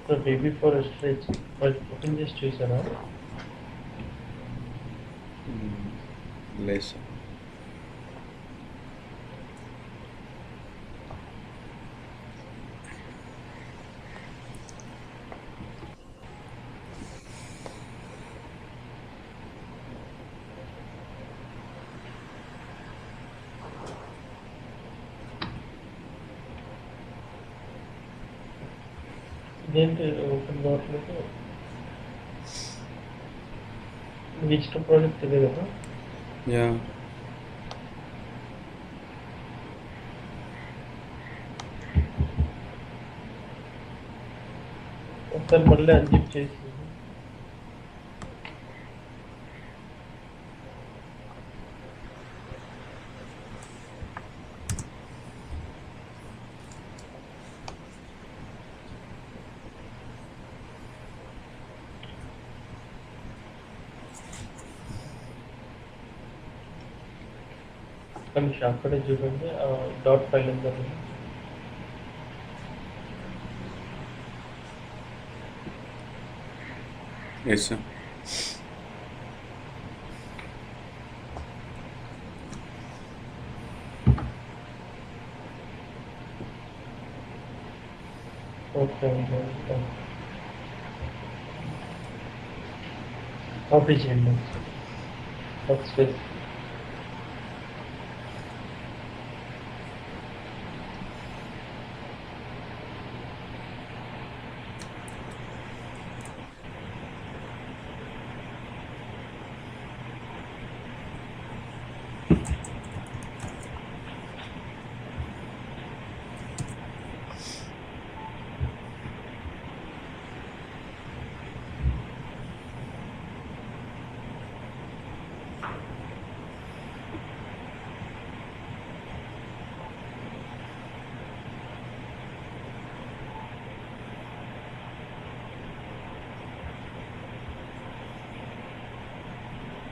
So baby four stretch open చేసి చూసారా? లేదు సార్. ఇదేంటి ఓపెన్ కావట్లేదు? మీకు ఇష్టం ప్రోడక్ట్ ఇదే కదా? యా ఒకసారి మళ్ళీ అన్జిప్ చేసి కానీ అక్కడే చూడండి డాట్ ఫైల్ ఉందా? Yes sir. ఓకే కాపీ చేయండి వర్క్ స్పేస్.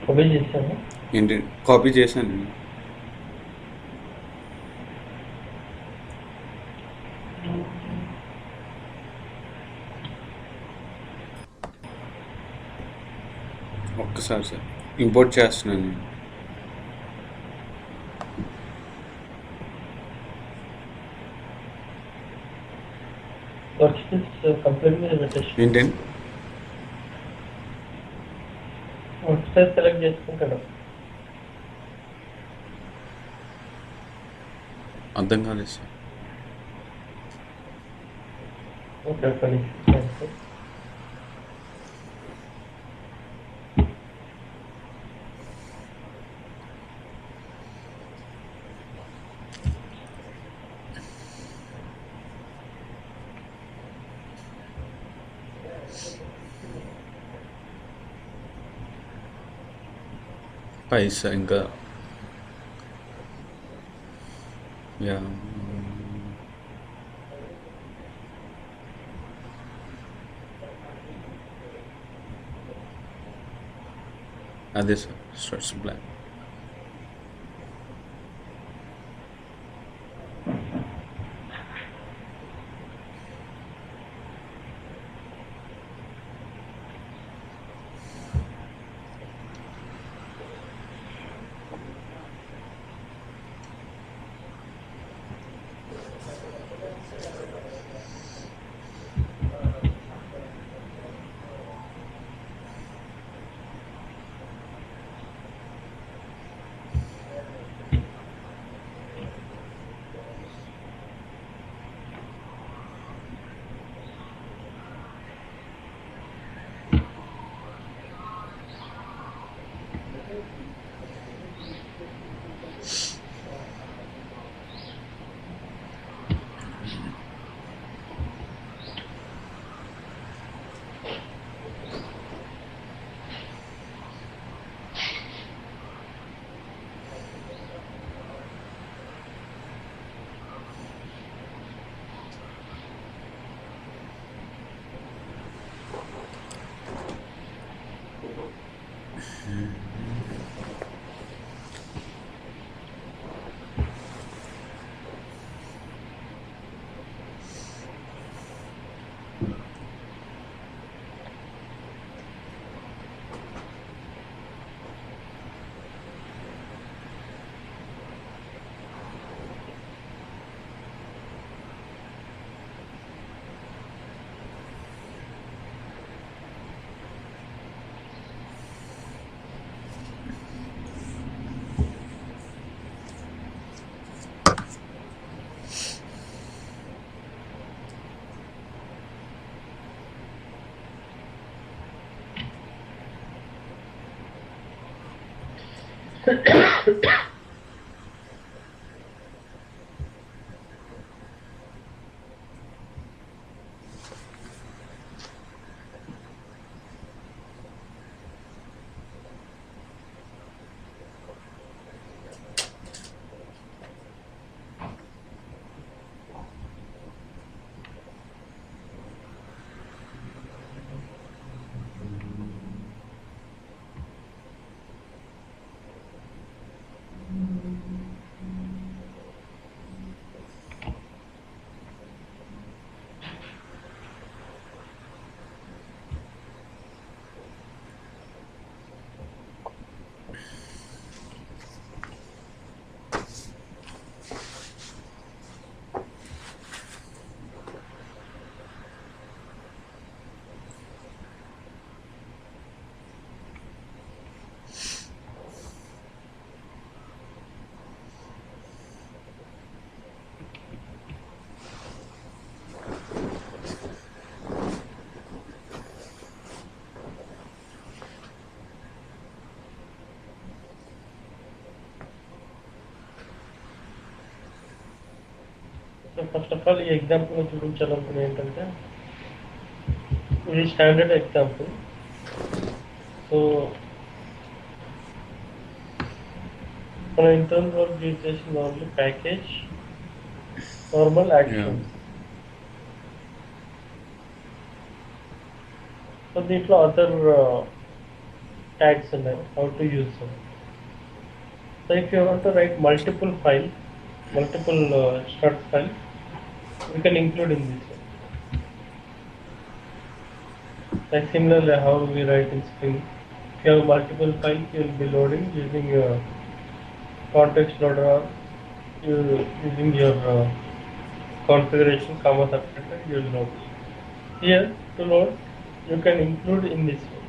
కాపీ చేశాను. ఏంటి కాపీ చేశాను నేను. ఒక్కసారి సార్ ఇంపోర్ట్ చేస్తున్నాను నేను. వర్క్ స్పేస్ కంప్లీట్ మీద పెట్టేసి ఏంటండి వర్క్ స్పేస్ సెలెక్ట్ చేసుకుంటాడు. అర్థం కాలేదు సార్. Okay okay. పైసా ఇంకా యా అదే sir Struts block. So first of all ఈ ఎగ్జాంపుల్ చూపించాలనుకునే ఏంటంటే ఇది స్టాండర్డ్ ఎగ్జాంపుల్. సో మన ఇంటర్నల్ వర్క్ యూజ్ చేసిన only package, normal action. So దీంట్లో అదర్ ట్యాగ్స్ ఉన్నాయి, how to use them. So if you want to write multiple struct files, we can include in this one. Like similarly how we write in Spring, if you have multiple files, you will be loading using your context loader or using your configuration comma separator, you will load. Here to load, you can include in this one.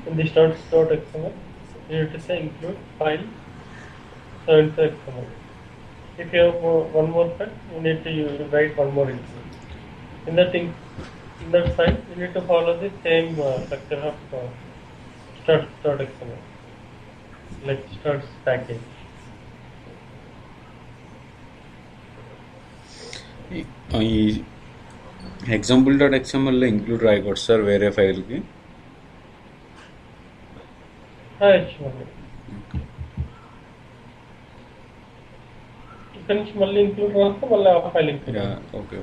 In the start.xml, you have to say include file XML. If you have one more file, you need to write one more include. In that file, you need to follow the same structure of start.xml, like starts package. ఈ example dot ఎక్స్ఎంఎల్లో include రాయకూడదు sir వేరే ఫైల్కి. ఇక్కడ నుంచి మళ్ళీ include రాస్తే మళ్ళీ ఆ file include. Okay.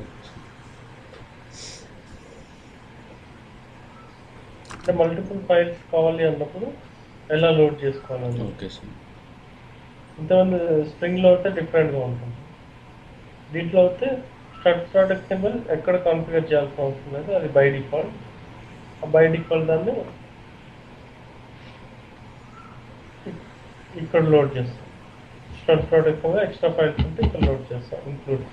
అంటే మల్టిపుల్ ఫైల్స్ కావాలి అన్నప్పుడు ఎలా లోడ్ చేసుకోవాలని. Okay sir. ఇంతమంది స్ప్రింగ్లో అయితే డిఫరెంట్గా ఉంటుంది. దీంట్లో అయితే స్టార్ట్ ఎక్స్ఎంఎల్ ఎక్కడ కాన్ఫిగర్ చేయాల్సిన అవసరం లేదు, అది బై డిఫాల్ట్. ఆ బై డిఫాల్ట్ దాన్ని ఇక్కడ లోడ్ చేస్తాం. స్టార్ట్ ఎక్స్ఎంఎల్ ఎక్స్ట్రా ఫైల్స్ ఉంటే ఇక్కడ లోడ్ చేస్తాం, include.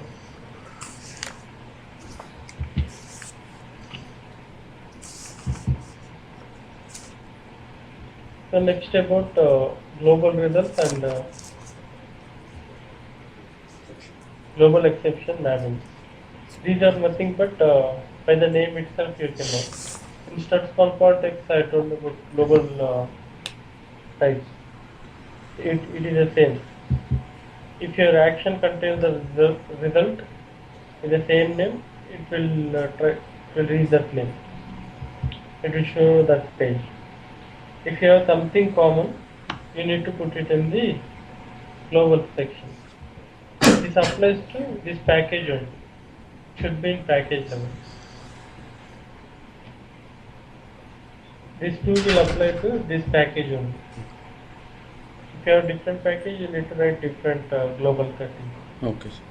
So next about global results and global exception mappings. These are nothing but by the name itself you can know. In struct context, I told about global types. It is the same. If your action contains the result in the same name, it will read that name. It will show that page. If you have something common, you need to put it in the global section. This applies to this package only. It should be in package level. This too will apply to this package only. If you have different package, you need to write different global setting. Okay, sir.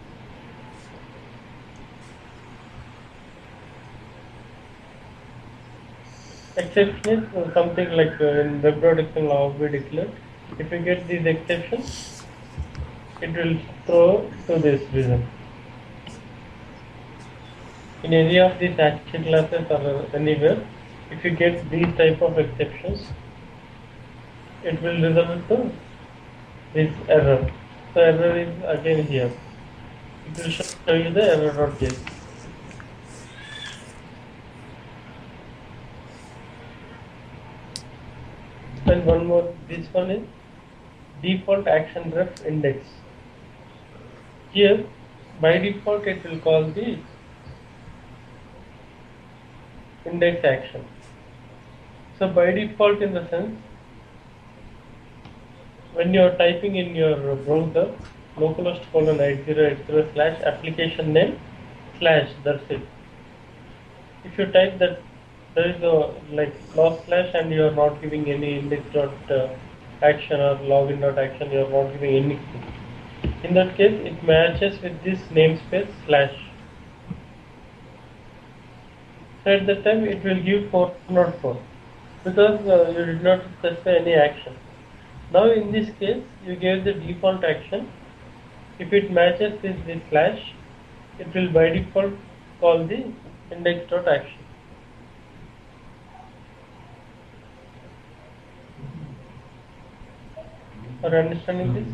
Exception is something like in web.xml how we declare. If you get these exceptions, it will throw to this result. In any of these action classes or anywhere, if you get these type of exceptions, it will result to this error. So error is again here. It will show you the error.js. And one more, this one is default action ref index. Here, by default, it will call the index action. So by default, in the sense, when you are typing in your browser localhost colon 8080 slash application name slash, that's it. If you type that there is a like log slash and you are not giving any index dot action or login dot action, you are not giving anything. In that case, it matches with this namespace slash. So at that time, it will give 404 because you did not specify any action. Now in this case, you gave the default action. If it matches with the slash, it will by default call the index.action. Are you understanding this?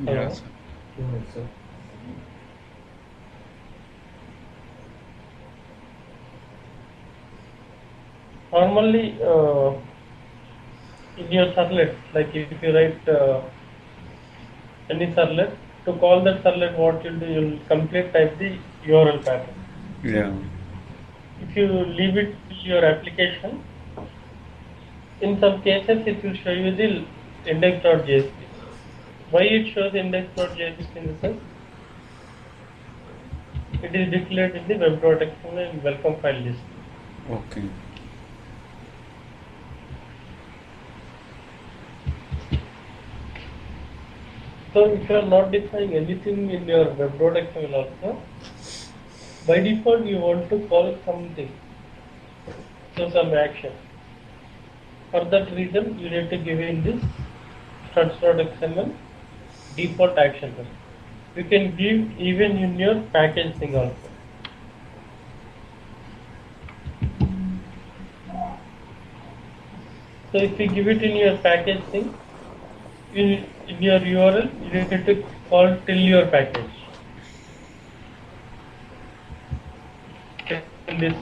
Yes. Sir. Normally, in your servlet, like if you write any servlet, to call that servlet, what you'll do, you'll complete type the URL pattern. Yeah. If you leave it to your application, in some cases it will show you the index.jsp. Why it shows index.jsp in the sense? It is declared in the web.xml and welcome file list. Okay. So if you are not defining anything in your web.xml also, by default you want to call something, so some action. For that reason, you need to give in this struts.xml default action. You can give even in your package thing also. So if you give it in your package thing, in your URL, you need to call till your package. In this.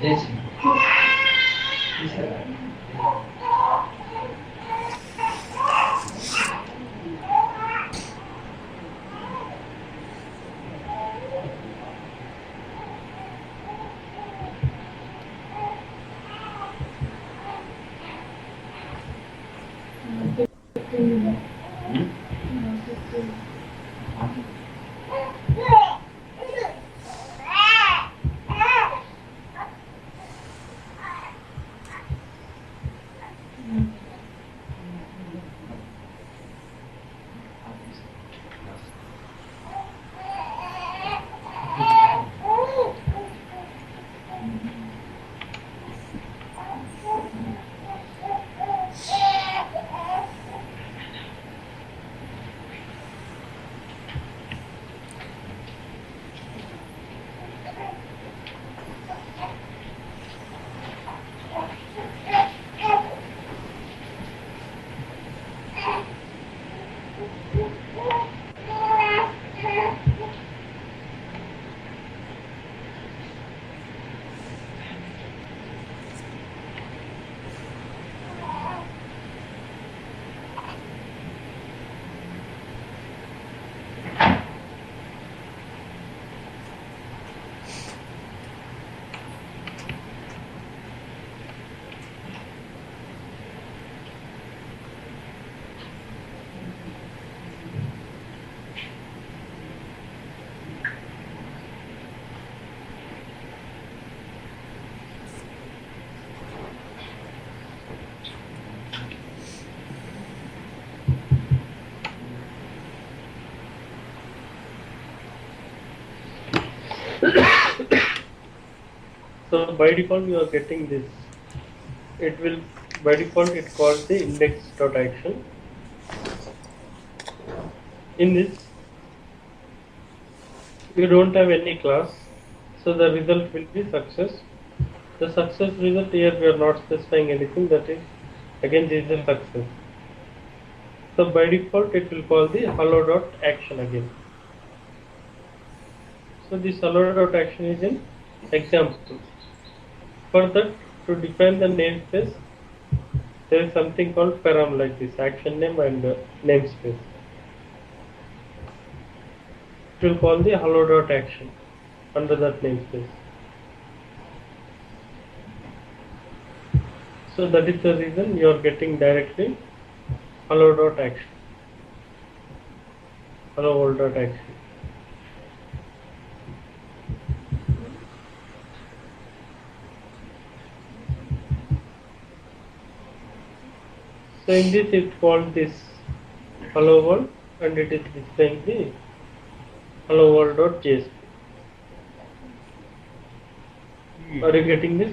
Yes. So by default you are getting this. It will by default it calls the index.action. In this you don't have any class, so the result will be success. The success result here we are not specifying anything, that is again this is a success. So by default it will call the hello.action again. So this hello.action is an example. For that, to define the namespace, there is something called param like this, action name and namespace. It will call the hello.action under that namespace. So that is the reason you are getting directly hello.action, hello world.action. So in this it called this hello world and it is displaying the hello world.jsp. Are you getting this?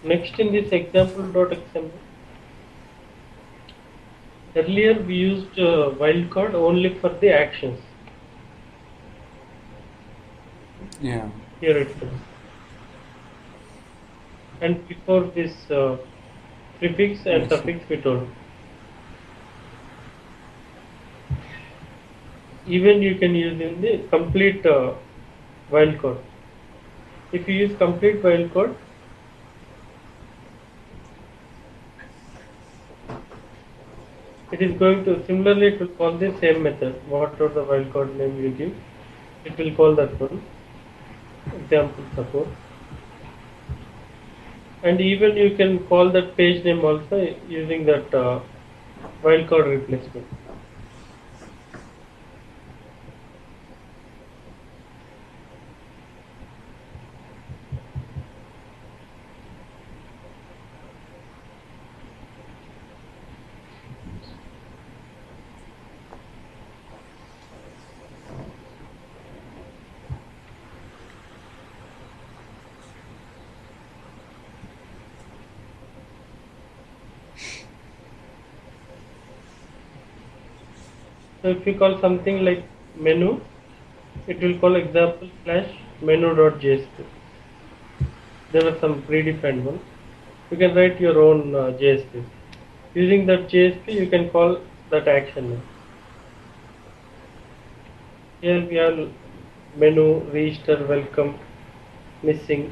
Next in this example.xml, earlier we used wildcard only for the actions. Yeah. Here it is. And before this prefix and suffix we told. Even you can use in the complete wildcard. If you use complete wildcard, it is going to similarly it will call the same method. Whatever the wildcard name you give, it will call that one. Example support. And even you can call that page name also using that wildcard replacement. So if you call something like menu, it will call example slash menu.jsp. There are some predefined ones. You can write your own JSP. Using that JSP, you can call that action name. Here we have menu, register, welcome, missing.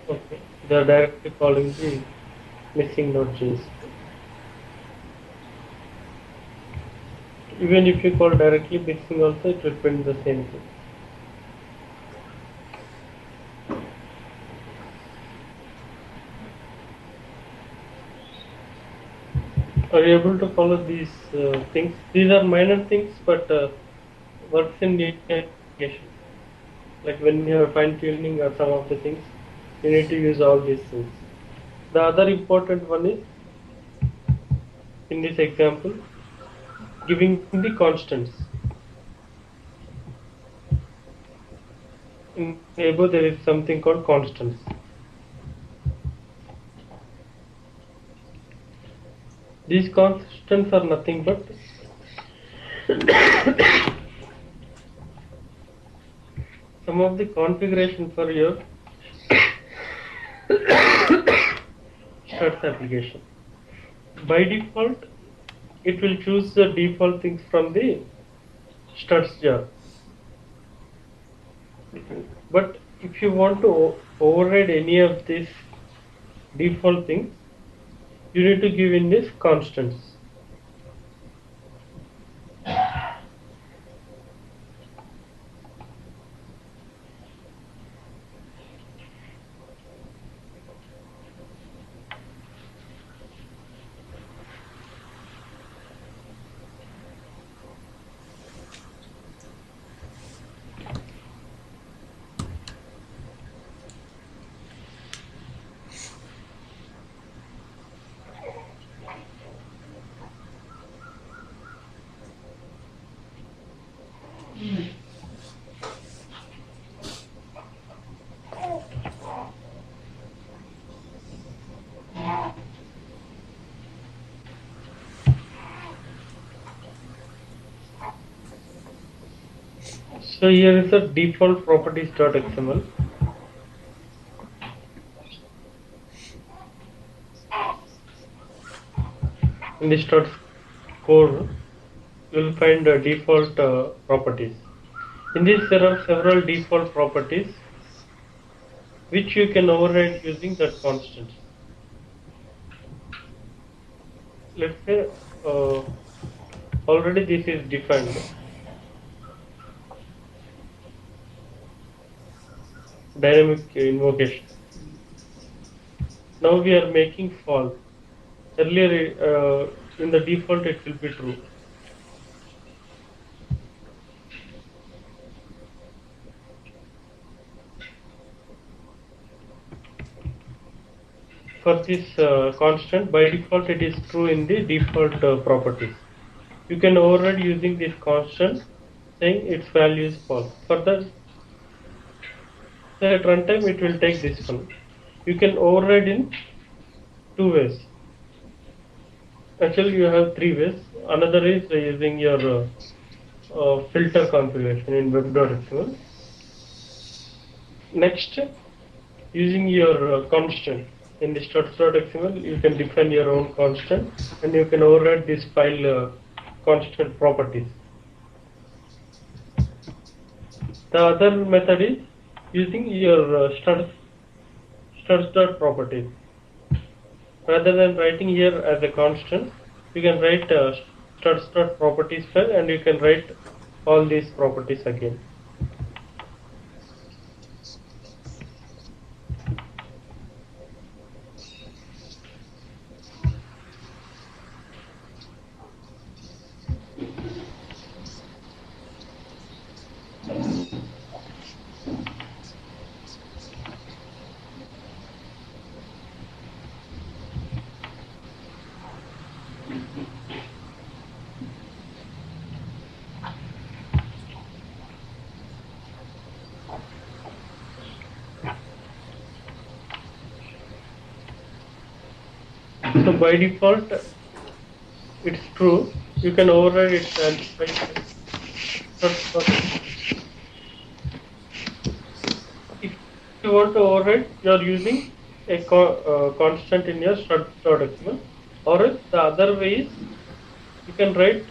Okay, they are directly calling the missing.js. Even if you call directly missing also, it will print the same thing. Are you able to follow these things? These are minor things, but works in the application. Like when you are fine tuning or some of the things, you need to use all these things. The other important one is in this example, giving the constants. In above there is something called constants. These constants are nothing but some of the configuration for your struts application. By default, it will choose the default things from the struts jar. But if you want to override any of these default things, you need to give in these constants. So here is the default properties.xml. In the struts core, you will find default properties. In this, there are several default properties which you can override using that constant. Let's say already this is defined. Dynamic invocation. Now we are making false. Earlier in the default it will be true. For this constant, by default it is true in the default properties. You can override using this constant saying its value is false. Further, at runtime it will take this one. You can override in two ways. Actually, you have three ways. Another is using your filter configuration in web.xml. Next, using your constant in the struts.xml, you can define your own constant and you can override this file constant properties. The other method is using your struts.properties. Rather than writing here as a constant, you can write struts.properties file and you can write all these properties again. So by default, it's true. You can override it and if you want to override, you are using a constant in your struts.xml, or else the other way is you can write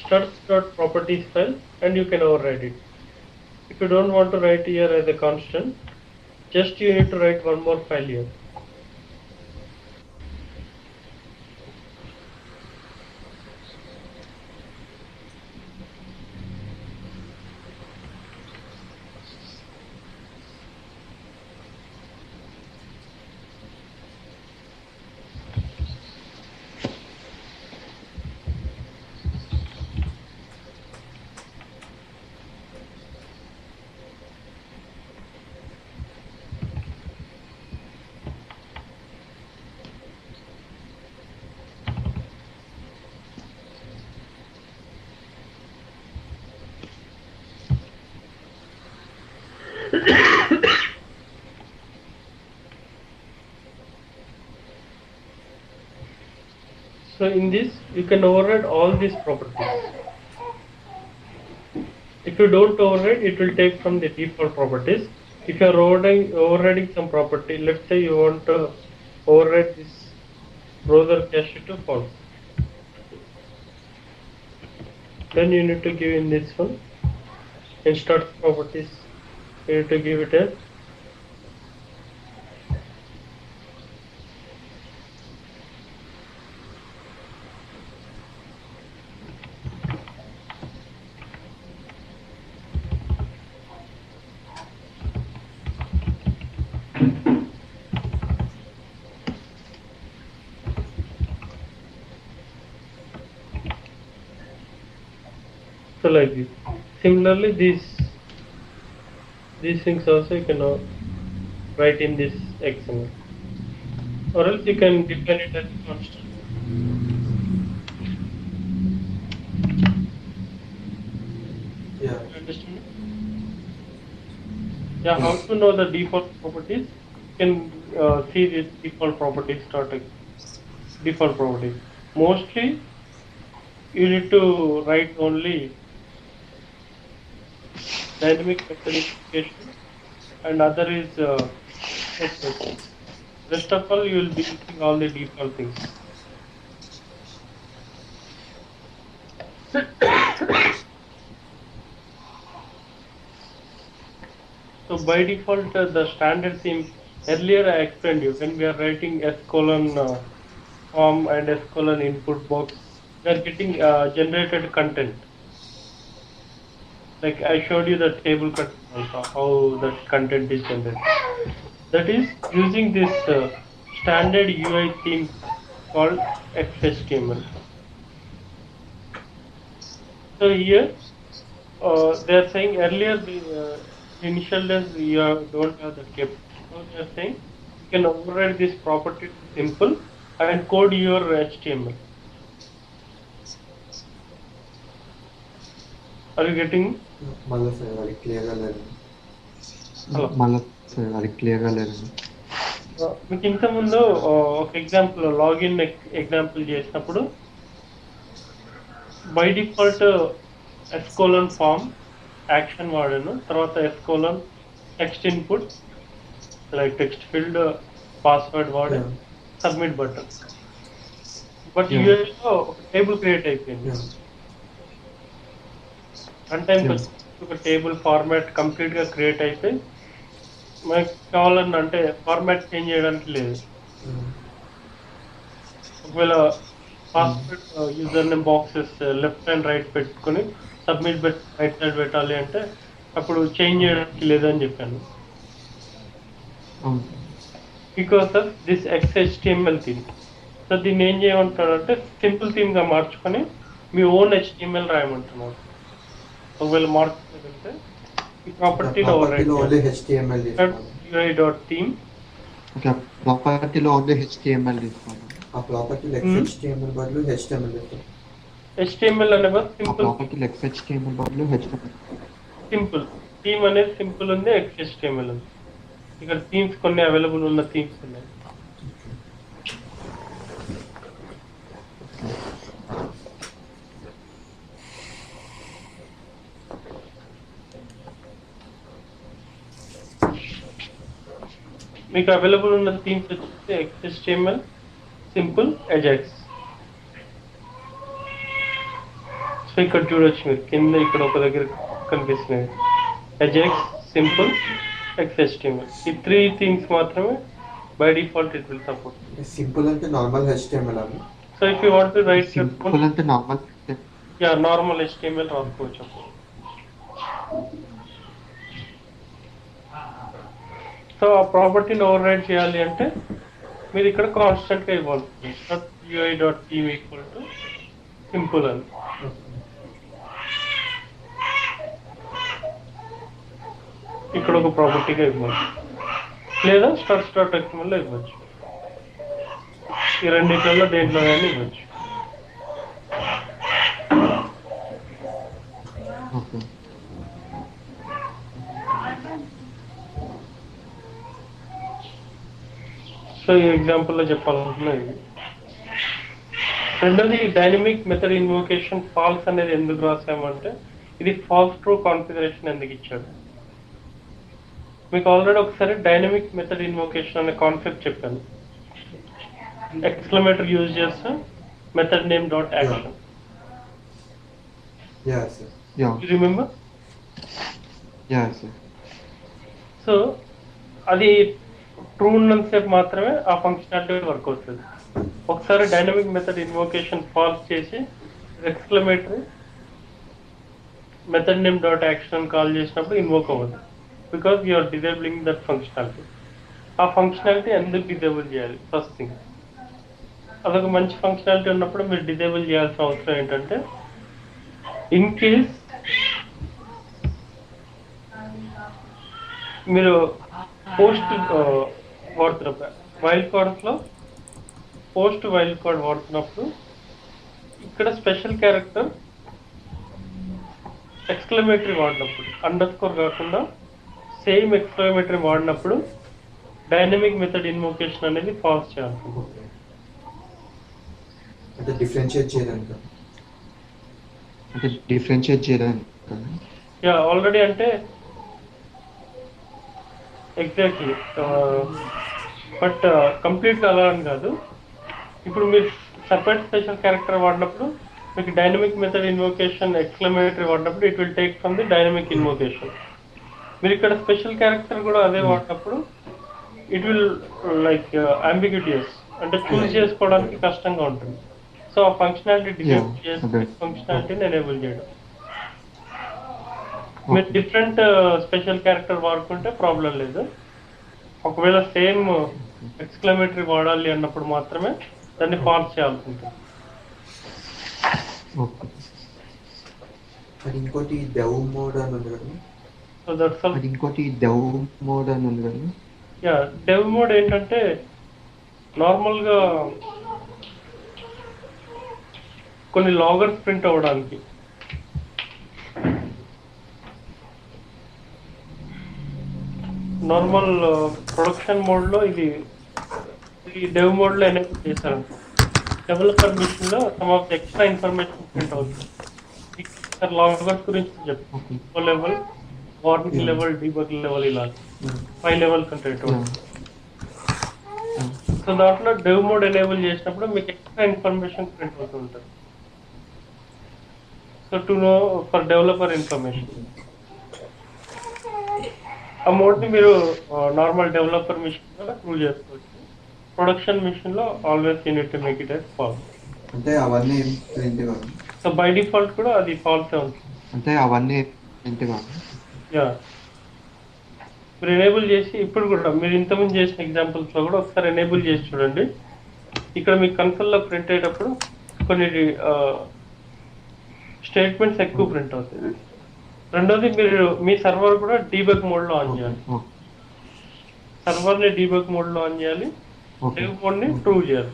struts.properties file and you can override it. If you don't want to write here as a constant, just you need to write one more file here. So in this, you can override all these properties. If you don't override, it will take from the default properties. If you are overriding some property, let's say you want to override this browser cache to false, then you need to give in this one in start properties. You need to give it as so like this. Similarly, these things also you can write in this XML, or else you can define it as constant. Yeah. You understand? Yeah. How to know the default properties? You can see this default properties default properties. Mostly, you need to write only dynamic methodification, and other is okay. Rest of all you will be using all the default things. So by default, the standard theme earlier I explained you when we are writing S colon form and S colon input box, we are getting generated content. Like I showed you the table content also, how that content is generated. That is using this standard UI theme called XHTML. So here they are saying earlier the initial days you don't have that kept. So they are saying you can override this property to simple and code your HTML. Are you getting? మళ్ళీ sir అది క్లియర్గా లేదు. Hello. మళ్ళీ sir అది క్లియర్గా లేదండి. మీకు ఇంతకుముందు ఒక ఎగ్జాంపుల్ లాగిన్ ఎగ్జాంపుల్ చేసినప్పుడు by default s colon form action వాడాను, తర్వాత s colon text input like text field password వాడాను, సబ్మిట్ బటన్. బట్ యూఏలో ఒక టేబుల్ క్రియేట్ అయిపోయింది. రన్ టైం ఒక టేబుల్ ఫార్మాట్ కంప్లీట్ గా క్రియేట్ అయిపోయి మనకి కావాలన్న అంటే ఫార్మాట్ చేంజ్ చేయడానికి లేదు. ఒకవేళ password user name boxes left and right పెట్టుకుని సబ్మిట్ రైట్ సైడ్ పెట్టాలి అంటే అప్పుడు చేంజ్ చేయడానికి లేదని చెప్పాను. Because of this XHTML theme. So దీన్ని ఏం చేయమంటాడంటే సింపుల్ థీమ్ గా మార్చుకొని మీ ఓన్ HTML రాయమంటున్నాడు. ఒకవేళ మార్చుకుంటే ఈ ప్రాపర్టీలో ఓన్లీ HTML UI.theme. ఓకే, ప్రాపర్టీలో ఓన్లీ HTML తీసుకోవాలి. ఆ ప్రాపర్టీలో XHTML బదులు HTML తీసుకోవాలి. HTML అనేవి సింపుల్, ప్రాపర్టీలో XHTML బదులు HTML. సింపుల్ థీమ్ అనేది సింపుల్ ఉంది, XHTML ఉంది. ఇక్కడ థీమ్స్ కొన్ని అవైలబుల్ ఉన్న థీమ్స్ ఉన్నాయి. మీకు అవైలబుల్ ఉన్న థీమ్స్ వచ్చేసి XHTML, సింపుల్, అజాక్స్. సో ఇక్కడ చూడొచ్చు మీరు కింద ఇక్కడ ఒక దగ్గర కనిపిస్తున్నాయి అజాక్స్, సింపుల్, XHTML. ఈ 3 థీమ్స్ మాత్రమే by default it will support. Simple అంటే నార్మల్ HTML అని. So if you want to right simple అంటే నార్మల్, యా నార్మల్ HTML రాసుకోవచ్చు అప్పుడు. సో ఆ ప్రాపర్టీని ఓవర్ రైడ్ చేయాలి అంటే మీరు ఇక్కడ కాన్స్టెంట్ గా ఇవ్వాలి. UI.theme ఈక్వల్ టు సింపుల్ అని. ఇక్కడ ఒక ప్రాపర్టీగా ఇవ్వాలి, లేదా start.html లో ఇవ్వచ్చు. ఈ రెండిట్లలో దేంట్లో కానీ ఇవ్వచ్చు. ఓకే. సో ఈ ఎగ్జాంపుల్లో చెప్పాలనుకున్నా ఇది. సో రెండోది డైనమిక్ మెథడ్ ఇన్వోకేషన్ ఫాల్స్ అనేది ఎందుకు రాసామంటే ఇది ఫాల్స్ ట్రూ కాన్ఫిగరేషన్ ఎందుకు ఇచ్చాడు. మీకు ఆల్రెడీ ఒకసారి డైనమిక్ మెథడ్ ఇన్వోకేషన్ అనే కాన్సెప్ట్ చెప్పాను. ఎక్స్క్లమేటర్ యూజ్ చేస్తే method name dot action. Yeah, sir. Yeah. You remember? Yeah, sir. So అది ట్రూ ఉన్నంతసేపు మాత్రమే ఆ ఫంక్షనాలిటీ వర్క్ అవుతుంది. ఒకసారి డైనమిక్ మెథడ్ ఇన్వోకేషన్ ఫాల్స్ చేసి exclamatory method name dot action call చేసినప్పుడు ఇన్వోక్ అవ్వదు, because you're disabling that functionality. ఆ ఫంక్షనాలిటీ ఎందుకు డిజేబుల్ చేయాలి? ఫస్ట్ థింగ్, అదొక మంచి ఫంక్షనాలిటీ ఉన్నప్పుడు మీరు డిజేబుల్ చేయాల్సిన అవసరం ఏంటంటే, ఇన్ కేస్ మీరు post వాడుతున్నప్పుడు wild కార్డ్స్లో post wild card వాడుతున్నప్పుడు ఇక్కడ స్పెషల్ క్యారెక్టర్ ఎక్స్క్లమేటరీ వాడినప్పుడు అండర్ స్కోర్ కాకుండా సేమ్ ఎక్స్క్లమేటరీ వాడినప్పుడు డైనమిక్ మెథడ్ ఇన్వోకేషన్ అనేది ఫాల్స్ చేయాలి. అంటే డిఫరెన్షియేట్ చేయడానికి. అంటే డిఫరెన్షియేట్ చేయడానికి. యా, ఆల్రెడీ అంటే ఎగ్జాక్ట్లీ, బట్ కంప్లీట్గా అలా అని కాదు. ఇప్పుడు మీరు సపరేట్ స్పెషల్ క్యారెక్టర్ వాడినప్పుడు మీకు డైనమిక్ మెథడ్ ఇన్వోకేషన్ ఎక్స్క్లమేటరీ వాడినప్పుడు it will take from the dynamic invocation. మీరు ఇక్కడ స్పెషల్ క్యారెక్టర్ కూడా అదే వాడినప్పుడు ఇట్ విల్ లైక్ అంబిగ్యూటియస్, అంటే చూస్ చేసుకోవడానికి కష్టంగా ఉంటుంది. సో ఆ ఫంక్షనాలిటీ డిజైన్ చేసి ఫంక్షనాలిటీని ఎనేబుల్ చేయడం. మీరు డిఫరెంట్ స్పెషల్ క్యారెక్టర్ వాడుకుంటే ప్రాబ్లం లేదు. ఒకవేళ సేమ్ ఎక్స్క్లమేటరీ వాడాలి అన్నప్పుడు మాత్రమే దాన్ని ఫాల్స్ చేయాల్సి ఉంటుంది. అది ఇంకోటి డెవ్ మోడ్ అని ఉంది కదా. So that's all. అది ఇంకోటి డెవ్ మోడ్ అని ఉంది కదా. యా, డెవ్ మోడ్ ఏంటంటే నార్మల్గా కొన్ని లాగర్స్ ప్రింట్ అవ్వడానికి నార్మల్ ప్రొడక్షన్ మోడ్లో ఇది డెవ్ మోడ్లో ఎనేబుల్ చేశారు. డెవలపర్ మిషన్లో some of the extra information print అవుతుంది. లాగర్స్ గురించి చెప్పు, level, warning level, debug level, ఇలా 5 లెవెల్స్ ఉంటాయి టోటల్. సో దాంట్లో డెవ్ మోడ్ ఎనేబుల్ చేసినప్పుడు మీకు ఎక్స్ట్రా ఇన్ఫర్మేషన్ ప్రింట్ అవుతూ ఉంటుంది. So to know for developer information. ఆ మోడ్ని మీరు నార్మల్ డెవలపర్ మిషన్లో ప్రూవ్ చేసుకోవచ్చు. ప్రొడక్షన్ మిషన్లో always you need to make it as false. అంటే అవన్నీ ప్రింట్ కాదు. సో బై డిఫాల్ట్ కూడా అది ఫాల్సే ఉంటుంది. అంటే అవన్నీ ప్రింట్ కాదు. యా, మీరు ఎనేబుల్ చేసి ఇప్పుడు కూడా మీరు ఇంతకుముందు చేసిన ఎగ్జాంపుల్స్లో కూడా ఒకసారి ఎనేబుల్ చేసి చూడండి. ఇక్కడ మీ కన్సోల్లో ప్రింట్ అయ్యేటప్పుడు కొన్ని స్టేట్మెంట్స్ ఎక్కువ ప్రింట్ అవుతాయి. రెండోది, మీరు మీ సర్వర్ కూడా డీబగ్ మోడ్లో ఆన్ చేయాలి. సర్వర్ని డీబగ్ మోడ్లో ఆన్ చేయాలి, డెవ్ మోడ్ని ట్రూ చేయాలి.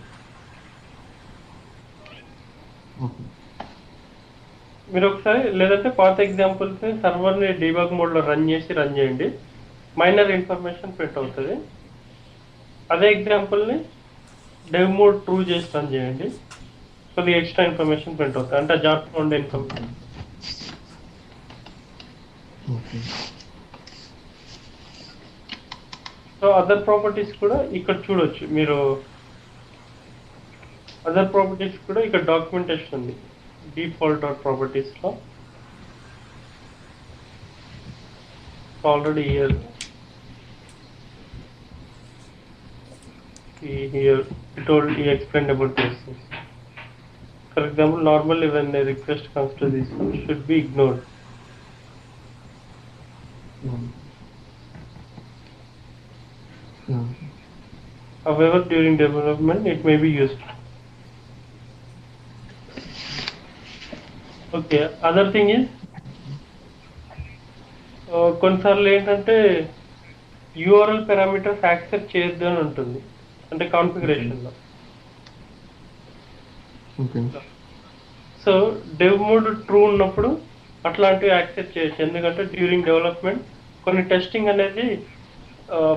మీరు ఒకసారి లేదంటే పాత ఎగ్జాంపుల్స్ సర్వర్ని డీబగ్ మోడ్లో రన్ చేయండి. మైనర్ ఇన్ఫర్మేషన్ ప్రింట్ అవుతుంది. అదే ఎగ్జాంపుల్ని డెవ్ మోడ్ ట్రూ చేసి రన్ చేయండి. కొద్దిగా ఎక్స్ట్రా ఇన్ఫర్మేషన్ ప్రింట్ అవుతుంది, అంటే జాబ్లో ఉండే ఇన్ఫర్మేషన్. సో అదర్ ప్రాపర్టీస్ కూడా ఇక్కడ చూడొచ్చు మీరు. అదర్ ప్రాపర్టీస్ కూడా ఇక్కడ డాక్యుమెంటేషన్ ఉంది డిఫాల్ట్ డాట్ ప్రాపర్టీస్లో. Already here he explained about this. For example, normally when a request comes to this one, should be ignored. However, during development it may be used. Okay, other thing is కొన్నిసార్లు ఏంటంటే URL parameters accept చేయొద్దు అని ఉంటుంది, అంటే కాన్ఫిగరేషన్లో. So dev mode true ఉన్నప్పుడు అట్లాంటివి accept చేయొచ్చు, ఎందుకంటే డ్యూరింగ్ డెవలప్మెంట్ కొన్ని టెస్టింగ్ అనేది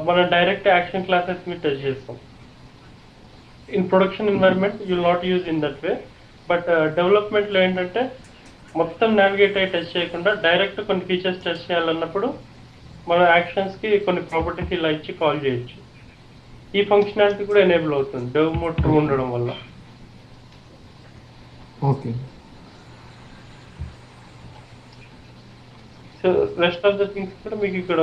మనం డైరెక్ట్ యాక్షన్ క్లాసెస్ మీద టెస్ట్ చేస్తాం. In production environment you will not use in that way, but డెవలప్మెంట్లో ఏంటంటే మొత్తం నావిగేట్ అయ్యి టెస్ట్ చేయకుండా డైరెక్ట్ కొన్ని ఫీచర్స్ టెస్ట్ చేయాలన్నప్పుడు మన యాక్షన్స్కి కొన్ని ప్రాపర్టీస్ ఇలా ఇచ్చి కాల్ చేయొచ్చు. ఈ ఫంక్షనాలిటీ కూడా ఎనేబుల్ అవుతుంది డెవ్ మోడ్ ట్రూ ఉండడం వల్ల. Okay. So rest of the things కూడా మీకు ఇక్కడ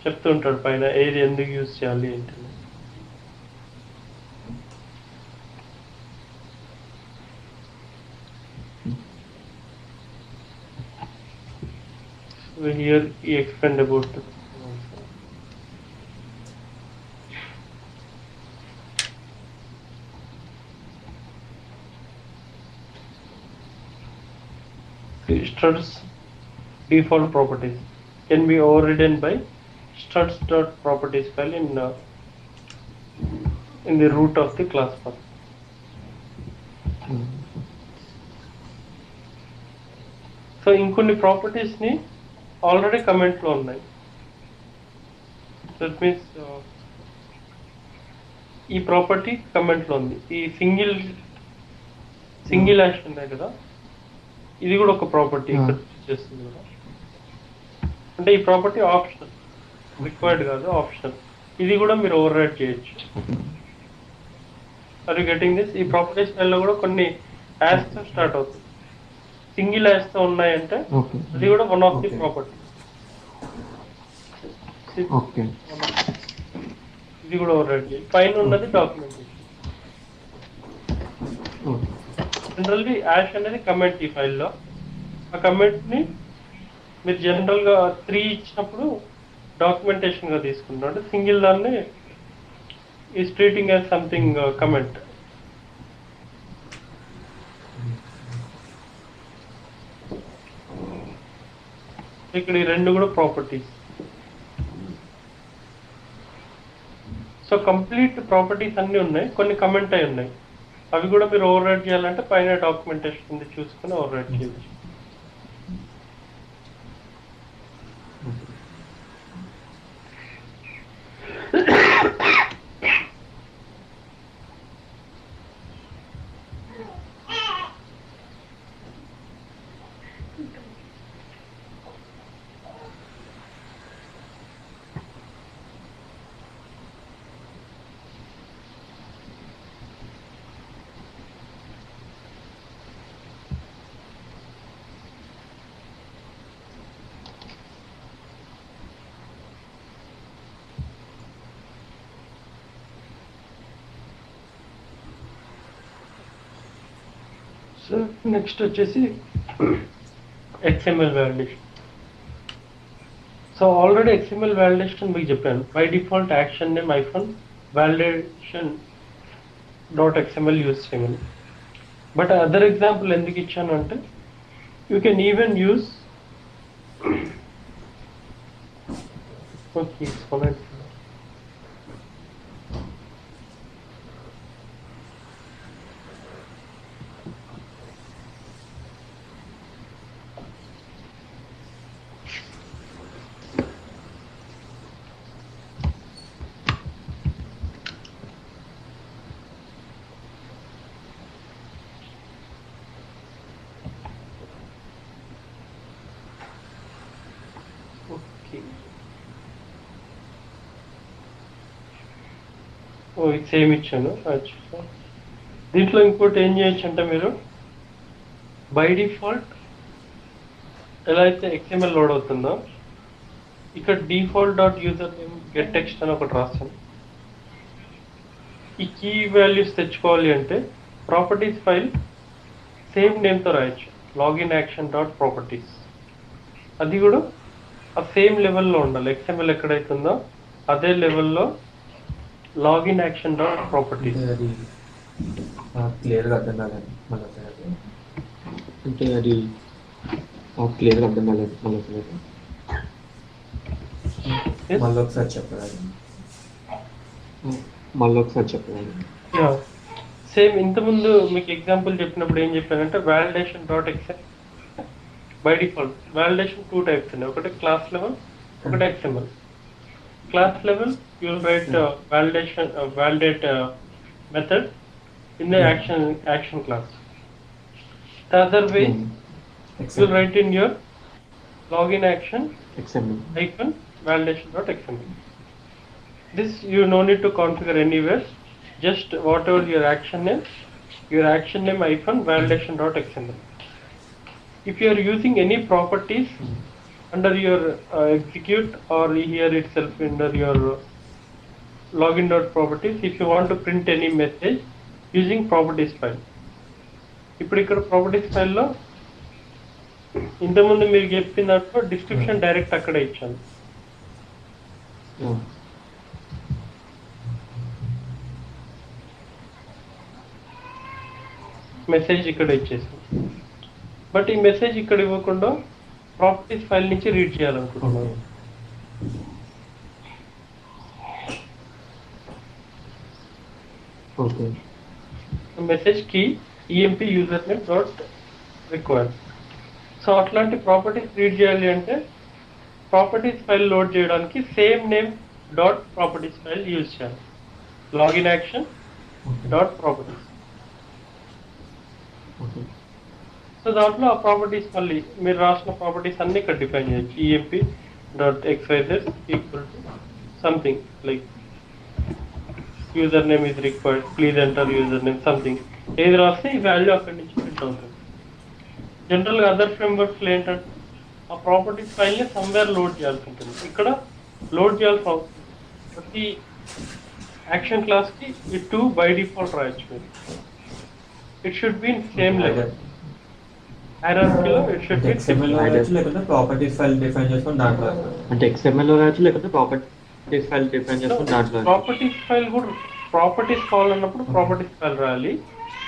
చెప్తూ ఉంటాడు పైన ఏది ఎందుకు యూజ్ చేయాలి ఏంటి. So here he explained about the struts default properties can be overridden by struts.properties file in the root of the class path. So ఇంకొన్ని ప్రాపర్టీస్ని ఆల్రెడీ కమెంట్లో ఉన్నాయి. దట్ మీన్స్ ఈ ప్రాపర్టీ కమెంట్లో ఉంది. ఈ సింగిల్ యాష్ ఉన్నాయి కదా, ఇది కూడా ఒక ప్రాపర్టీ ఇక్కడ చేస్తుంది కదా. అంటే ఈ ప్రాపర్టీ ఆప్షనల్, రిక్వైర్డ్ కాదు, ఆప్షనల్. ఇది కూడా మీరు ఓవర్ రైడ్ చేయొచ్చు. Are you getting this? ఈ ప్రాపర్టీ స్టైల్లో కూడా కొన్ని యాష్తో స్టార్ట్ అవుతుంది. సింగిల్ యాష్తో ఉన్నాయంటే అది కూడా వన్ ఆఫ్ ది ప్రాపర్టీ. ఇది కూడా ఓవర్ రైడ్ చేయాలి. పైన ఉన్నది డాక్యుమెంటేషన్. జనరల్లీ యాష్ అనేది కమెంట్ ఈ ఫైల్లో. ఆ కమెంట్ని మీరు జనరల్గా 3 ఇచ్చినప్పుడు డాక్యుమెంటేషన్గా తీసుకుంటారు. అంటే సింగిల్ దాన్ని is treating as something comment. ఇక్కడ ఈ రెండు కూడా ప్రాపర్టీస్. సో కంప్లీట్ ప్రాపర్టీస్ అన్నీ ఉన్నాయి, కొన్ని కమెంట్ అయి ఉన్నాయి. అవి కూడా మీరు ఓవర్ రైడ్ చేయాలంటే పైన డాక్యుమెంటేషన్ ఉంది చూసుకుని ఓవర్ రైడ్ చేయవచ్చు. సో నెక్స్ట్ వచ్చేసి XML validation. So already XML validation మీకు చెప్పాను. By default action name validation .xml use చేయమని. బట్ అదర్ ఎగ్జాంపుల్ ఎందుకు ఇచ్చాను అంటే you can even use same ఇచ్చాను. దీంట్లో ఇంకోటి ఏం చేయొచ్చు అంటే మీరు బై డిఫాల్ట్ ఎలా అయితే XML లోడ్ అవుతుందో ఇక్కడ default.username getText అని ఒకటి రాస్తాను. ఈ కీ వాల్యూస్ తెచ్చుకోవాలి అంటే ప్రాపర్టీస్ ఫైల్ సేమ్ నేమ్తో రాయొచ్చు, లాగిన్ యాక్షన్ .properties. అది కూడా ఆ సేమ్ లెవెల్లో ఉండాలి. XML ఎక్కడైతుందో అదే లెవెల్లో లాగిన్ యాక్షన్ .properties. అది క్లియర్గా అర్థం కాలేదు మళ్ళీ. అంటే అది క్లియర్గా అర్థం కాలేదు మళ్ళీ ఒకసారి చెప్పాలి. సేమ్ ఇంతకుముందు మీకు ఎగ్జాంపుల్ చెప్పినప్పుడు ఏం చెప్పానంటే validation.xml by default validation 2 types ఉన్నాయి. ఒకటి క్లాస్ లెవెల్, ఒకటి XML. Class level you will write validate method in the Yeah. action class. The other way, you'll XML. write in your login action XML. hyphen validation.xml. This you no need to configure anywhere. Just whatever your action name hyphen validation.xml. If you are using any properties under your execute or here itself under your login.properties, if you want to print any message using properties file. ఇప్పుడు ఇక్కడ properties ఫైల్లో ఇంతకుముందు మీరు చెప్పిన దాంట్లో description direct అక్కడే ఇచ్చాను. Yeah. Message ఇక్కడ ఇచ్చేసాను. బట్ ఈ మెసేజ్ ఇక్కడ ఇవ్వకుండా ప్రాపర్టీస్ ఫైల్ నుంచి రీడ్ చేయాలనుకుంటున్నాను. Okay. మెసేజ్ కి EMP user name dot require. So అట్లాంటి ప్రాపర్టీస్ రీడ్ చేయాలి అంటే ప్రాపర్టీస్ ఫైల్ లోడ్ చేయడానికి same name dot properties file use చేయాలి. Login action dot properties. Okay. So దాంట్లో ఆ ప్రాపర్టీస్ మళ్ళీ మీరు రాసిన ప్రాపర్టీస్ అన్ని ఇక్కడ డిఫైన్ చేయొచ్చు. EMP dot XYZ equal to something like user name is required, please enter user name something. ఏది రాస్తే ఈ వాల్యూ అక్కడి నుంచి ప్రింట్ అవుతుంది. జనరల్గా అదర్ ఫ్రేమ్వర్క్స్లో ఏంటంటే ఆ ప్రాపర్టీస్ ఫైల్ని సమ్వేర్ లోడ్ చేయాల్సి ఉంటుంది. ఇక్కడ లోడ్ చేయాల్సిన అవసరం లేదు. ప్రతి యాక్షన్ క్లాస్కి ఈ 2 బై డిఫాల్ట్ రాయొచ్చు మీరు. It should be in same level. హైరార్కీలో ఇట్ షుడ్ బి XML లో రాయొచ్చు, లేకపోతే ప్రాపర్టీస్ ఫైల్ డిఫైన్ చేసుకొని దాంట్లో రాయొచ్చు. అంటే XML లో రాయొచ్చు లేకపోతే ప్రాపర్టీస్ ఫైల్ డిఫైన్ చేసుకుని దాంట్లో రాయొచ్చు. ప్రాపర్టీస్ ఫైల్ కూడా ప్రాపర్టీస్ కావాలన్నప్పుడు ప్రాపర్టీస్ ఫైల్ రాయాలి,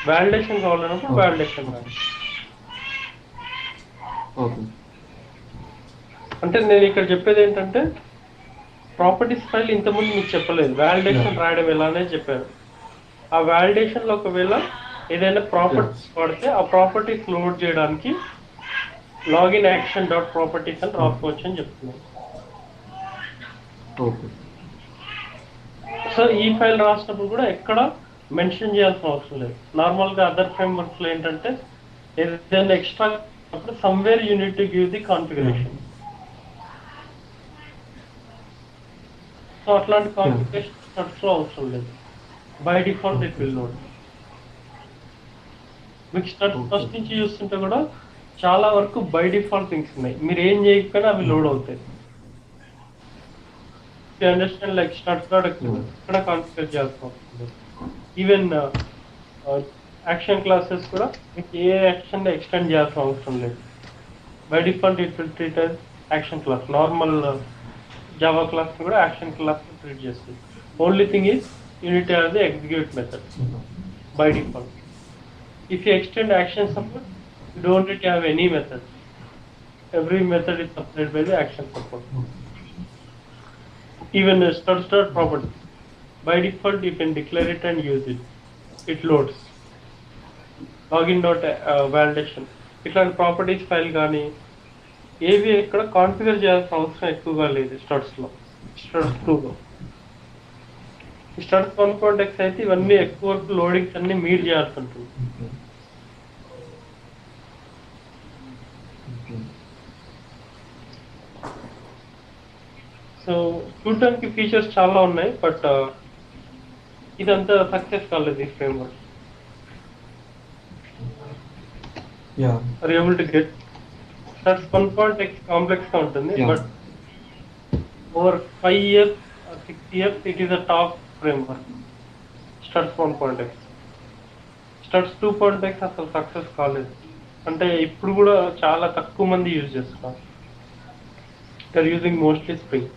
వాలిడేషన్ కావాలన్నప్పుడు వాలిడేషన్ రాయాలి. ఓకే. అంటే నేను ఇక్కడ చెప్పేది ఏంటంటే ప్రాపర్టీస్ ఫైల్ ఇంతకుముందు మీకు చెప్పలేదు, వాలిడేషన్ రాయడం ఎలానే చెప్పాను. ఆ వాలిడేషన్ లో ఒకవేళ ఏదైనా ప్రాపర్టీస్ వాడితే ఆ ప్రాపర్టీస్ లోడ్ చేయడానికి లాగిన్ యాక్షన్ డాట్ ప్రాపర్టీస్ అని రాసుకోవచ్చు అని చెప్తున్నాను. ఓకే. సో ఈ ఫైల్ రాసినప్పుడు కూడా ఎక్కడ మెన్షన్ చేయాల్సిన అవసరం లేదు. నార్మల్గా అదర్ ఫ్రేమ్వర్క్స్ లో ఏంటంటే ఏదైనా ఎక్స్ట్రా అప్పుడు somewhere unit to give the configuration. So అట్లాంటి కాన్ఫిగరేషన్ స్టెప్స్ లో అవసరం లేదు. By default it will load. మీకు స్టెప్స్ ఫస్ట్ నుంచి చూస్తుంటే కూడా చాలా వరకు బై డిఫాల్ట్ థింగ్స్ ఉన్నాయి. మీరు ఏం చేయకపోయినా అవి లోడ్ అవుతాయి. అండర్స్టాండ్ లైక్ స్టార్ట్ ఇక్కడ కాన్ఫిగర్ చేయాల్సిన అవసరం లేదు. ఈవెన్ యాక్షన్ క్లాసెస్ కూడా మీకు ఏ యాక్షన్ ఎక్స్టెండ్ చేయాల్సిన అవసరం లేదు. By default it will treat as action class. Normal Java class కూడా యాక్షన్ క్లాస్ ట్రీట్ చేస్తుంది. Only thing is unit has the execute method by default. If you extend action support, you don't need to have any method. Every method is supplied by the action support. Even start property. By default, you can declare it and use it. It loads. Login dot validation. ఇట్లాంటి properties file కానీ ఏవి ఇక్కడ configure చేయాల్సిన అవసరం ఎక్కువగా లేదు స్టార్ట్స్లో. Starts 2లో starts 1.x అయితే ఇవన్నీ ఎక్కువ వరకు లోడింగ్స్ అన్ని మీరు చేయాల్సి ఉంటుంది. సో చూడటానికి ఫీచర్స్ చాలా ఉన్నాయి, బట్ ఇదంతా సక్సెస్ కాలేదు ఈ framework. Are able to get Struts 1.x complex గా ఉంటుంది, but over 5 years or 6 years it is a top framework. Struts 1.x. Struts 2.x అసలు సక్సెస్ కాలేదు. అంటే ఇప్పుడు కూడా చాలా తక్కువ మంది యూజ్ చేస్తున్నారు. They are using mostly Spring.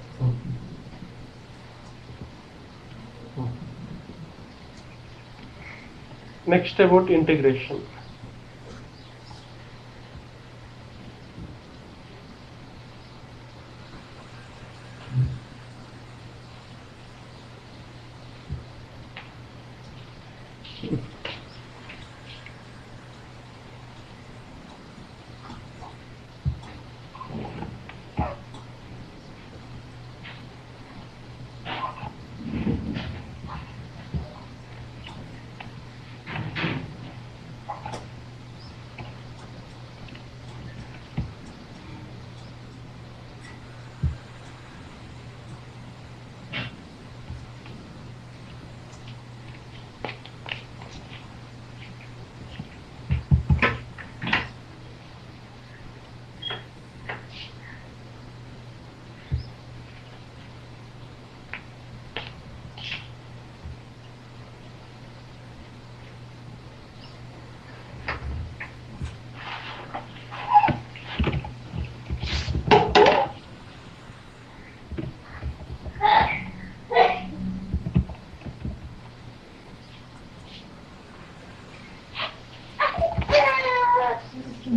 Next about integration. So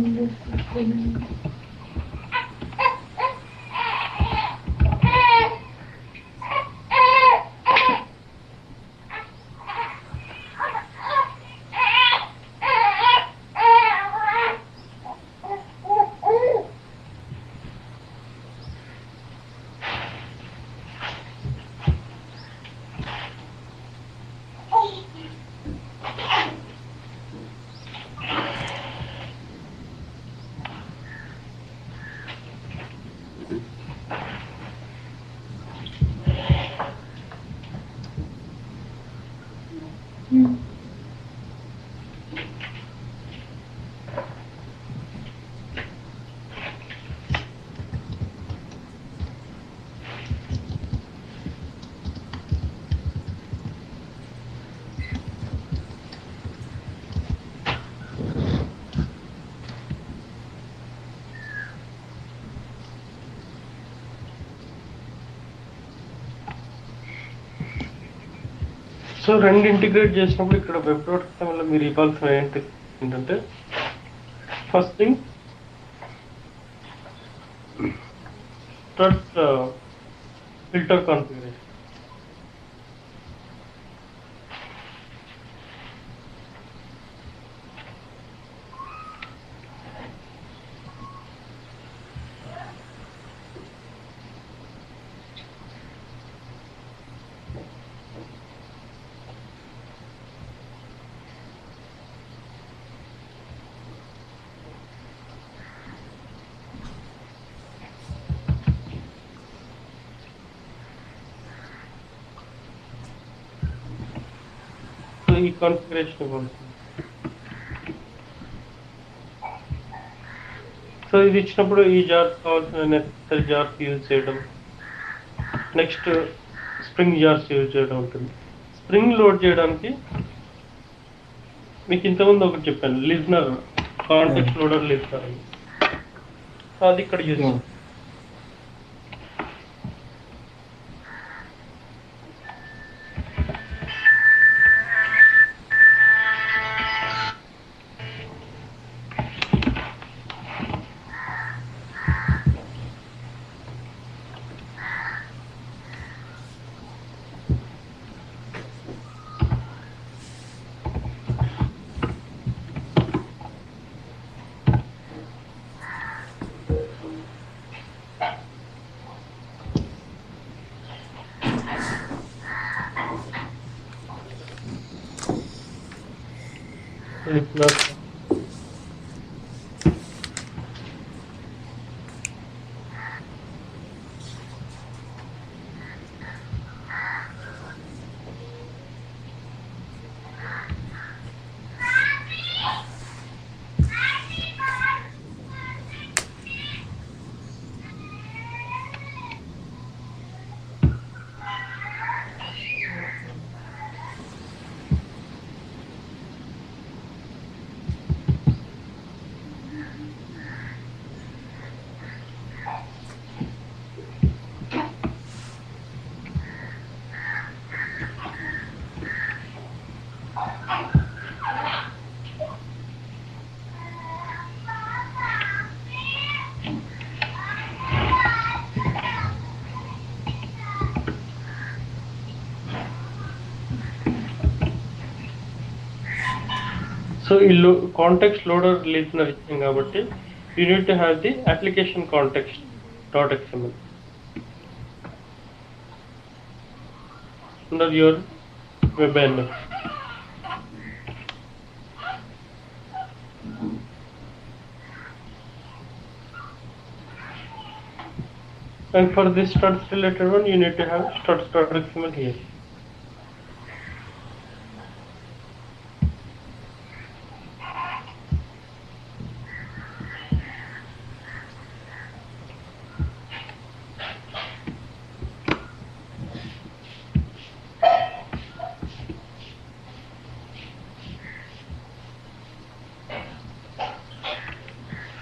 రెండు ఇంటిగ్రేట్ చేసినప్పుడు ఇక్కడ వెబ్ డాట్ వల్ల మీరు ఇవ్వాల్సిన ఏంటంటే first thing start filter configuration. ఈ కాన్ఫిగరేషన్ ఇవ్వాలి. సో ఇది ఇచ్చినప్పుడు ఈ జార్స్ కావాల్సిన నెసెసరీ జార్స్ యూజ్ చేయడం, నెక్స్ట్ స్ప్రింగ్ జార్స్ యూజ్ చేయడం ఉంటుంది. స్ప్రింగ్ లోడ్ చేయడానికి మీకు ఇంతకుముందు ఒకటి చెప్పాను, లిజనర్ కాంటెక్స్ట్ లోడర్ లిజనర్ అని. సో అది ఇక్కడ యూజ్ ప్లస్ సో ఈ కాంటెక్స్ట్ లోడర్ లిజనర్ ఇచ్చాం కాబట్టి you need to have the application context dot XML under your WebNF. And for this struts related one, you need to have struts.xml here.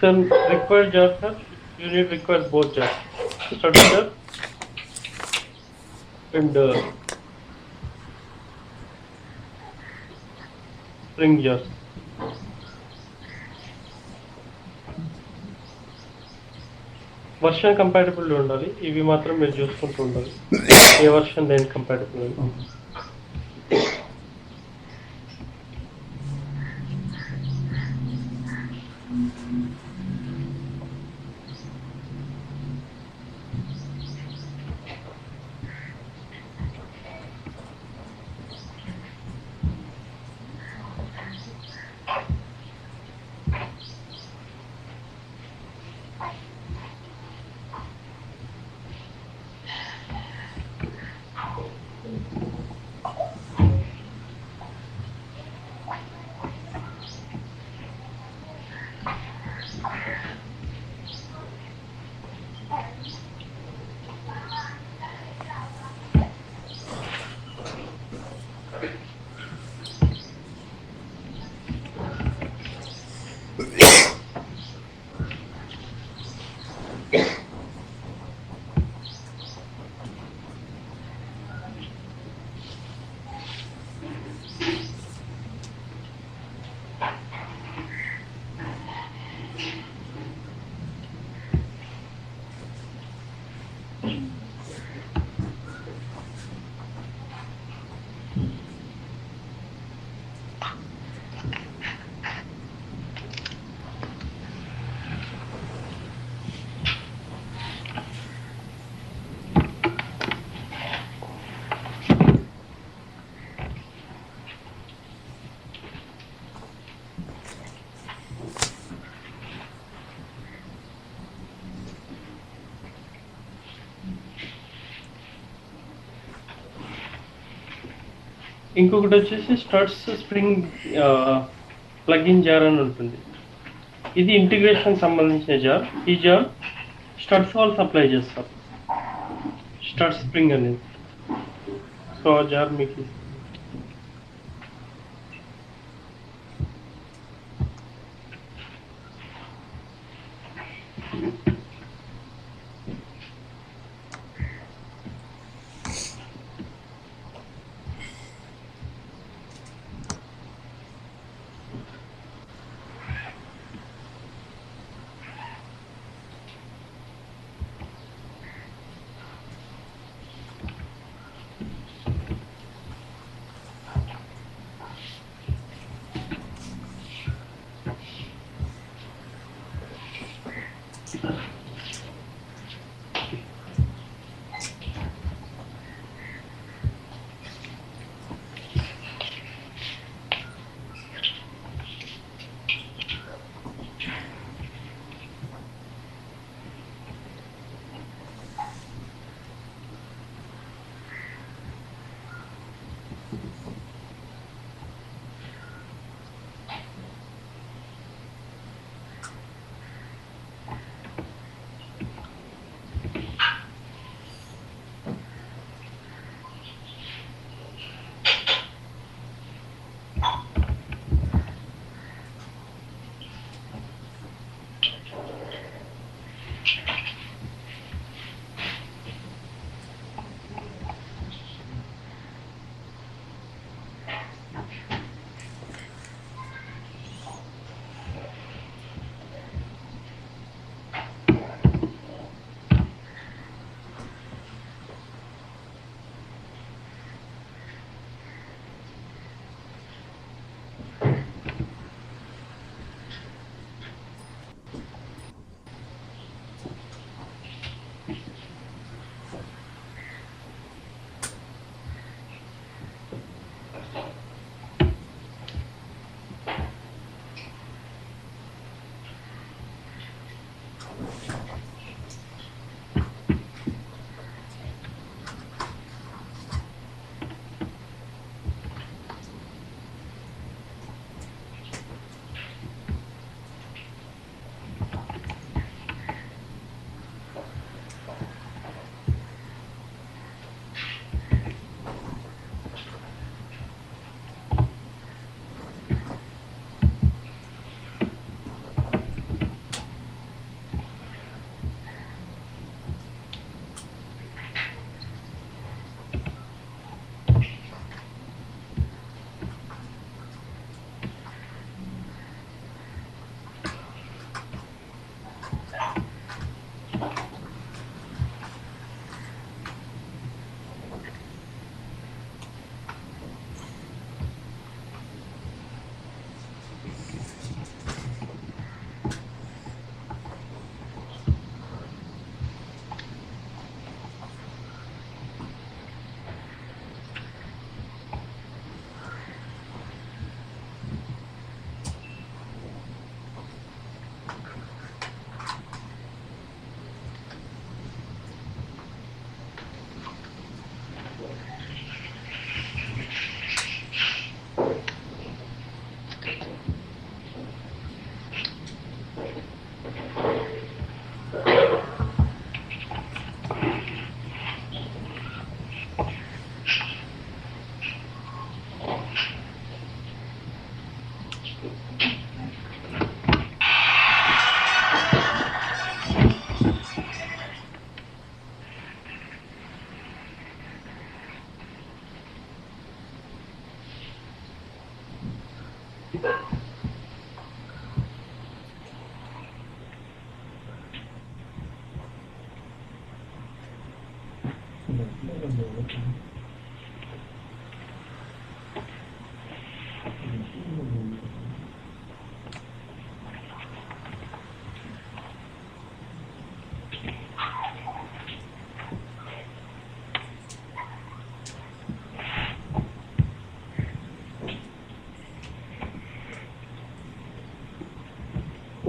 Then required jars are, you need require both jars, struts jar and string jars. Version compatible ఉండాలి. ఇవి మాత్రం మీరు చూసుకుంటూ ఉండాలి. ఏ version దేని compatible అని. ఇంకొకటి వచ్చేసి స్టడ్స్ స్ప్రింగ్ ప్లగిన్ జార్ అని ఉంటుంది. ఇది ఇంటిగ్రేషన్ సంబంధించిన జార్. ఈ జార్ స్టడ్స్ వాళ్ళు సప్లై చేస్తారు. స్టడ్ స్ప్రింగ్ అనేది. సో ఆ జార్ మీకు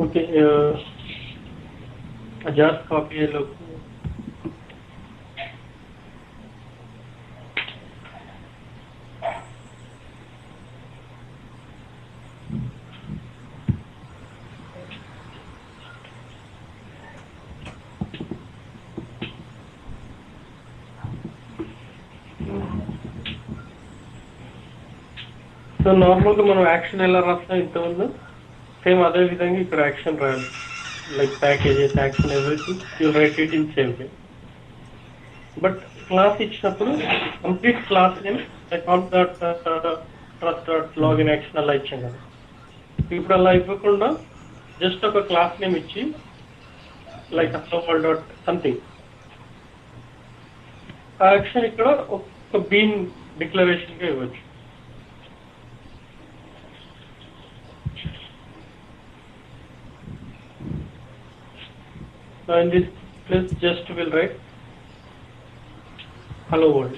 ఓకే, జాస్ కాపీ లోకి సో నార్మల్గా మనం యాక్షన్ ఎలా రాస్తాం ఇంతకుముందు సేమ్ అదే విధంగా ఇక్కడ యాక్షన్ రాయాలి. Like packages, action, everything you write it in same way. But class ఇచ్చినప్పుడు complete class name like on dot trust dot login action అలా ఇచ్చాం కదా. ఇప్పుడు అలా ఇవ్వకుండా జస్ట్ ఒక క్లాస్ నేమ్ ఇచ్చి లైక్ అసోవల్ డాట్ సంథింగ్ ఆ యాక్షన్ ఇక్కడ ఒక బీన్ డిక్లరేషన్గా ఇవ్వచ్చు. Now in this place just will write hello world.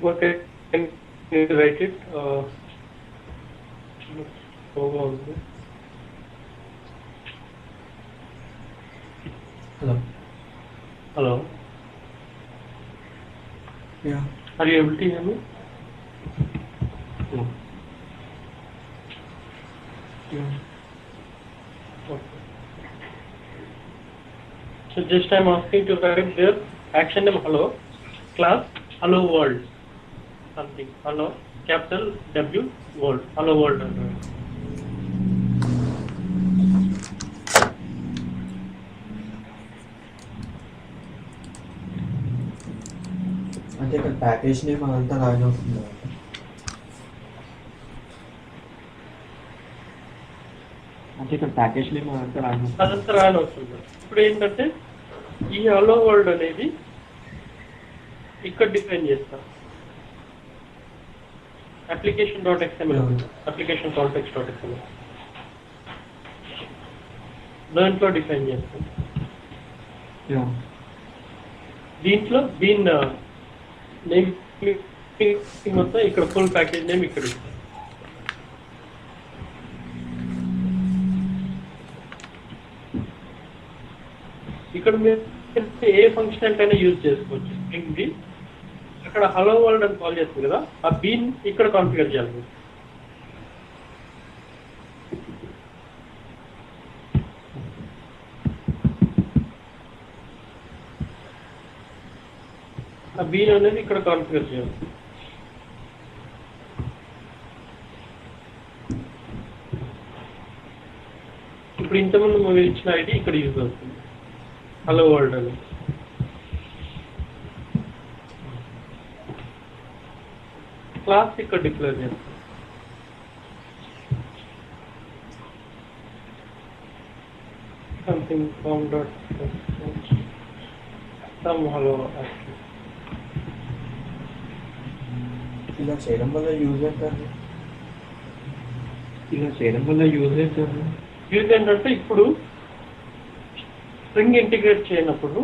Okay, can you write it? Hello. Hello. Yeah. Are you able to hear me? No. Yeah. Okay. So just I'm asking to write there action name hello, class hello world, something hello capital W world, hello world. అంటే ఇక్కడ package name అదంతా రాయని వస్తుంది. అంటే ఇక్కడ package name అదంతా రాయని వస్తుంది. అదంతా రాని వస్తుంది. ఇప్పుడు ఏంటంటే ఈ హలో వరల్డ్ అనేది ఇక్కడ డిఫైన్ చేస్తాం. Application dot XML, application context dot XML దాంట్లో డిఫైన్ చేస్తాం. దీంట్లో బీన్ నేమ్ మొత్తం ఇక్కడ ఫుల్ ప్యాకేజ్ నేమ్ ఇక్కడ ఇస్తాం. ఇక్కడ మీరు ఏ ఫంక్షన్ అయినా యూజ్ చేసుకోవచ్చు. స్ట్రింగ్ అక్కడ హలో వరల్డ్ అని కాల్ చేస్తుంది కదా, ఆ బీన్ ఇక్కడ కాన్ఫిగర్ చేయాలి. ఆ బీన్ అనేది ఇక్కడ కాన్ఫిగర్ చేయాలి. ఇప్పుడు ఇంతకుముందు మనం ఇచ్చిన ఐడి ఇక్కడ యూజ్ అవుతుంది, హలో వరల్డ్ అని. క్లాస్ ఇక్కడ డిక్లేర్ చేస్తాం. Something form dot some hello. ఇలా చేయడం వల్ల యూజ్ ఏంటండి? యూజ్ ఏంటంటే ఇప్పుడు స్ట్రింగ్ ఇంటిగ్రేట్ చేయనప్పుడు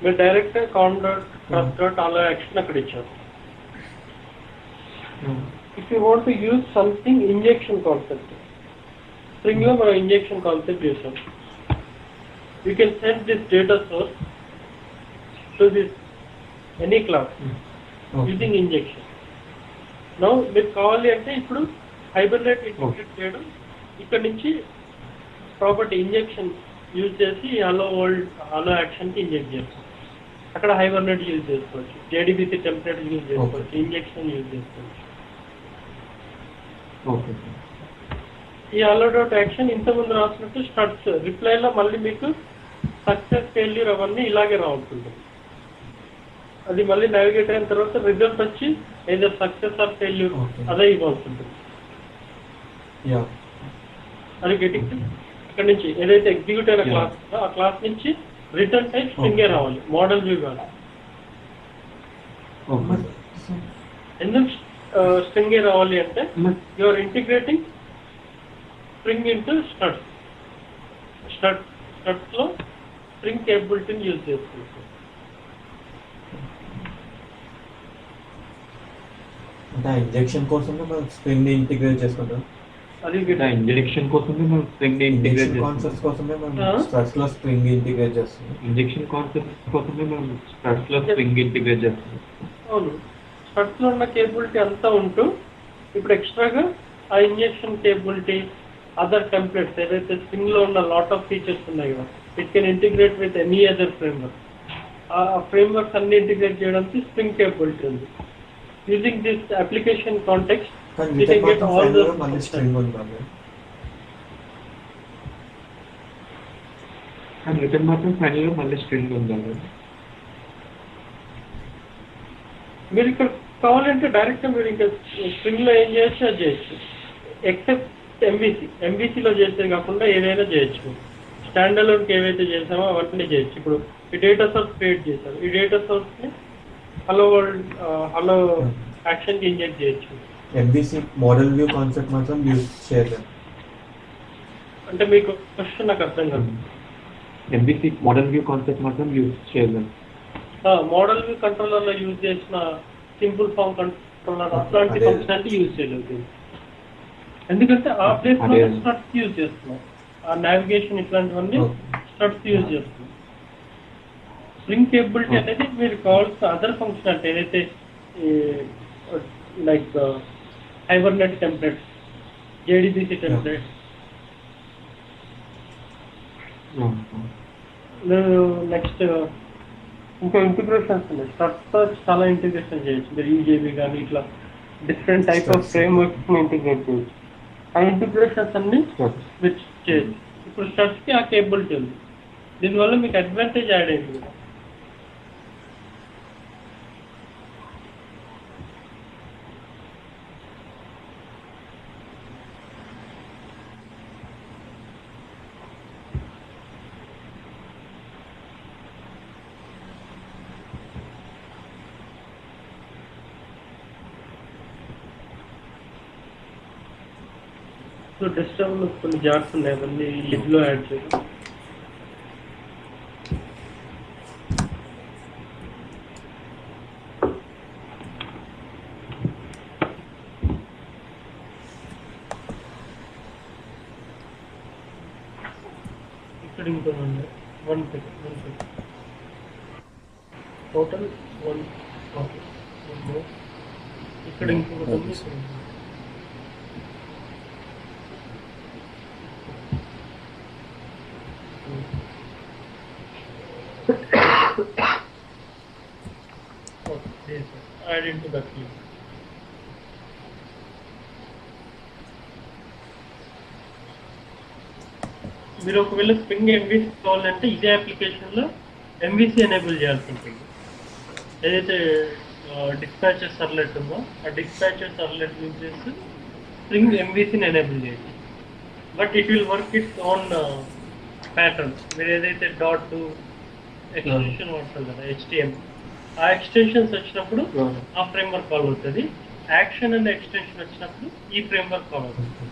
మీరు direct con dot trust dot అలా యాక్షన్ అక్కడ ఇచ్చారు. If you want to use something injection concept, Spring లో మనం ఇంజెక్షన్ కాన్సెప్ట్ చేసాం. You can send this data source to this any class using injection. No మీరు కావాలి అంటే ఇప్పుడు హైబర్నేట్ ఇంటిగ్రేట్ చేయడం, ఇక్కడ నుంచి ప్రాపర్టీ ఇంజెక్షన్ యూజ్ చేసి హలో యాక్షన్కి ఇంజెక్ట్ చేస్తాం. అక్కడ హైబర్నేట్ యూజ్ చేసుకోవచ్చు, జేడీబీసీ టెంప్లెట్ యూజ్ చేసుకోవచ్చు, ఇంజెక్షన్ యూజ్ చేసుకోవచ్చు. ఈ హలో డాట్ యాక్షన్ ఇంతకుముందు రాసినట్టు స్టడ్స్ రిప్లైలో మళ్ళీ మీకు సక్సెస్ ఫెయిల్యూర్ అవన్నీ ఇలాగే రావుతుంటుంది. అది మళ్ళీ నావిగేట్ అయిన తర్వాత రిజల్ట్ వచ్చి ఏదర్ సక్సెస్ ఆర్ ఫెయిల్యూర్ అదే ఇవ్వాల్సి ఉంటుంది. అది గెటింగ్ ఇక్కడ నుంచి ఏదైతే ఎగ్జిక్యూట్ అయిన క్లాస్ ఆ క్లాస్ నుంచి రిటర్న్ టైప్ స్ట్రింగే రావాలి, మోడల్ వ్యూ కాదు. ఎందుకు స్ట్రింగే రావాలి అంటే you are integrating Spring into Struts. Struts లో స్ట్రింగ్ కేపబిలిటీని యూజ్ చేసుకుంటాం. అంటే ఇంజెక్షన్ కోసమే మనం స్ట్రింగ్ ని ఇంటిగ్రేట్ చేసుకుంటాం. అది ఇంజెక్షన్ కోసమే మనం స్ట్రింగ్ ని ఇంటిగ్రేట్ కాన్సెప్ట్స్ కోసమే మనం స్ట్రక్స్ లో స్ట్రింగ్ ఇంటిగ్రేట్ చేస్తాం. ఇంజెక్షన్ కాన్సెప్ట్స్ కోసమే మనం స్ట్రక్స్ లో స్ట్రింగ్ ఇంటిగ్రేట్ చేస్తాం. అవును, స్ట్రక్స్ లో ఉన్న కేపబిలిటీ అంతా ఉంటూ ఇప్పుడు ఎక్స్ట్రాగా ఆ ఇంజెక్షన్ కేపబిలిటీ అదర్ టెంప్లెట్స్ ఏదైతే స్ట్రింగ్ లో ఉన్న లాట్ ఆఫ్ ఫీచర్స్ ఉన్నాయి కదా, it can integrate with any other framework. ఆ ఫ్రేమ్వర్క్స్ అన్ని ఇంటిగ్రేట్ చేయడానికి స్ట్రింగ్ కేపబిలిటీ ఉంది. Using this application context, you can get all the string ఉండాలి. అండ్ రిటర్న్ మాత్రం ఫైనల్ గా మళ్ళీ స్ట్రింగ్ ఉండాలి. మీరు ఇక్కడ కావాలంటే డైరెక్ట్ మీరు ఇంకా స్ట్రింగ్ లో ఏం చేయొచ్చు అది చేయొచ్చు, ఎక్సెప్ట్ ఎంబీసీలో చేసేది కాకుండా ఏదైనా చేయొచ్చు. స్టాండ్ అలోన్కి ఏవైతే చేసామో అవన్నీ చేయొచ్చు. ఇప్పుడు ఈ డేటా సోర్స్ క్రియేట్ చేశారు, ఈ డేటా సోర్స్ ని హలో యాక్షన్ కి ఇంజెక్ట్ చేయొచ్చు. ఎంబీసీ మోడల్ వ్యూ కాన్సెప్ట్ మాత్రం యూజ్ చేయలేం. అంటే మీకు క్వశ్చన్ నాకు అర్థం కాదు. ఎంబీసీ మోడల్ వ్యూ కాన్సెప్ట్ మాత్రం యూజ్ చేయలేం. మోడల్ వ్యూ కంట్రోలర్ లో యూజ్ చేసిన సింపుల్ ఫామ్ కంట్రోలర్ అట్లాంటి ఫంక్షనాలిటీ యూజ్ చేయలేదు. ఎందుకంటే ఆ ప్లేస్ లో స్ట్రక్స్ యూజ్ చేస్తున్నాం, ఆ నావిగేషన్ ఇట్లాంటివన్నీ స్ట్రక్స్ యూజ్ చేస్తున్నాం. స్ట్రింగ్ కేపబిలిటీ అనేది మీరు కావాల్సిన అదర్ ఫంక్షనాలిటీ ఏదైతే like Hibernate templates, JDBC templates, next ఇంకా ఇంటిగ్రేషన్స్ ఉన్నాయి. స్ట్రక్తో చాలా ఇంటిగ్రేషన్ చేయొచ్చు. మీరు ఈజేబీ కానీ ఇట్లా different type of frameworks integrate చేయొచ్చు. ఆ ఇంటిగ్రేషన్స్ అన్ని మీరు చేయొచ్చు. ఇప్పుడు స్ట్రక్స్కి ఆ కేపబిలిటీ ఉంది, దీనివల్ల మీకు అడ్వాంటేజ్ యాడ్ అయింది కదా. సో డెస్క్టాప్లో కొన్ని జార్స్ ఉన్నాయి, అవన్నీ లిబ్లో యాడ్ చేయాలి. ఇక్కడ ఇంకో ఉన్నాయి, 1 pic టోటల్ 1. ఓకే, ఇక్కడ ఇంకొకటి ఉంది. Add into the queue. మీరు ఒకవేళ స్ప్రింగ్ ఎంవీసీ కావాలంటే ఇదే అప్లికేషన్లో ఎంవీసీ ఎనేబుల్ చేయాల్సి ఉంటుంది. ఏదైతే డిస్పాచర్ సర్లెట్ ఉందో ఆ డిస్పాచర్ సర్లెట్ యూజ్ చేసి స్ప్రింగ్ ఎంవీసీని ఎనేబుల్ చేయొచ్చు. But it will work its own patterns. మీరు ఏదైతే డాట్ ఎక్స్టెన్షన్ వాడుతుంది కదా HTML, ఆ ఎక్స్టెన్షన్స్ వచ్చినప్పుడు ఆ ఫ్రేమ్వర్క్ కాల్ అవుతుంది. యాక్షన్ అనే ఎక్స్టెన్షన్ వచ్చినప్పుడు ఈ ఫ్రేమ్వర్క్ కాల్ అవుతుంది.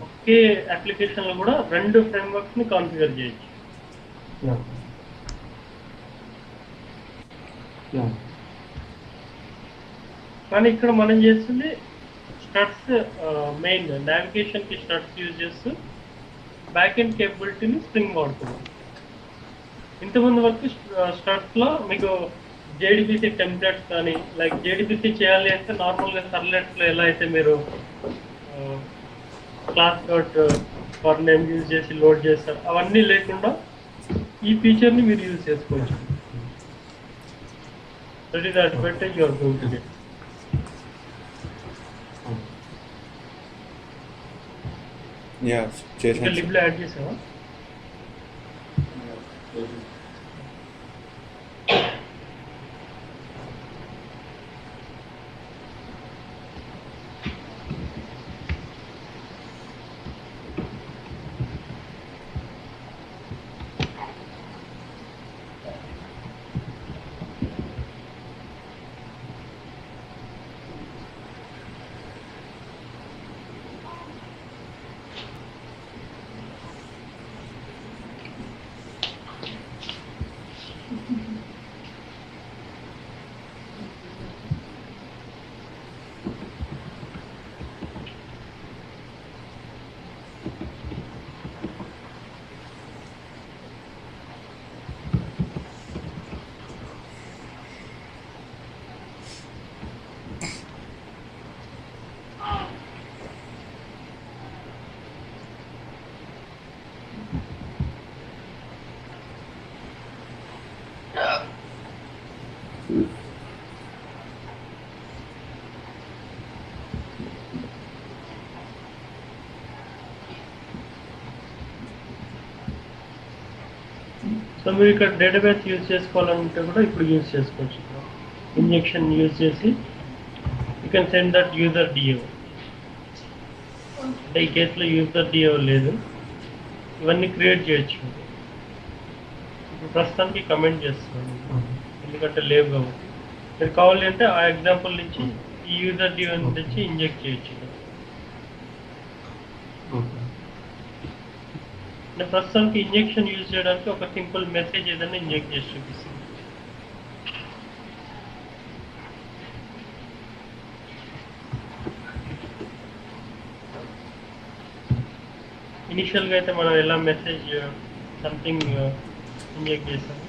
ఒకే అప్లికేషన్లో కూడా 2 ఫ్రేమ్వర్క్స్ని కాన్ఫిగర్ చేయొచ్చు. యా యా కానీ ఇక్కడ మనం చేస్తుంది స్టడ్స్, మెయిన్ నావిగేషన్కి స్టడ్స్ యూజ్ చేస్తూ బ్యాక్ ఎండ్ కేపబిలిటీని స్ప్రింగ్ వాడుతున్నాం. ఇంతకుముందు వరకు స్టడ్స్లో మీకు జేడిబిసి టెంప్లెట్స్ కానీ లైక్ జేడిబిసి చేయాలి అంటే నార్మల్గా సర్లెట్స్లో ఎలా అయితే మీరు class dot for name use చేసి లోడ్ చేస్తారు, అవన్నీ లేకుండా ఈ ఫీచర్ని మీరు యూజ్ చేసుకోవచ్చు. That is the advantage you're going to get. Yeah చేసాను లిబ్లో యాడ్ చేసావా? సో మీరు ఇక్కడ డేటాబేస్ యూజ్ చేసుకోవాలంటే కూడా ఇప్పుడు యూజ్ చేసుకోవచ్చు. ఇంజెక్షన్ యూజ్ చేసి you can send that user DO. అంటే ఈ కేసులో యూజర్ డిఓ లేదు, ఇవన్నీ క్రియేట్ చేయొచ్చు. ఇప్పుడు ప్రస్తుతానికి కమెంట్ చేస్తున్నాను ఎందుకంటే లేవు కాబట్టి. మీరు కావాలి అంటే ఆ ఎగ్జాంపుల్ నుంచి ఈ యూజర్ డిఓని తెచ్చి ఇంజెక్ట్ చేయొచ్చు. ఓకే అంటే ప్రస్తుతానికి ఇంజెక్షన్ యూజ్ చేయడానికి ఒక సింపుల్ మెసేజ్ ఏదైనా ఇంజెక్ట్ చేసి చూపిస్తుంది. ఇనిషియల్గా అయితే మనం ఎలా మెసేజ్ సంథింగ్ ఇంజెక్ట్ చేస్తాం.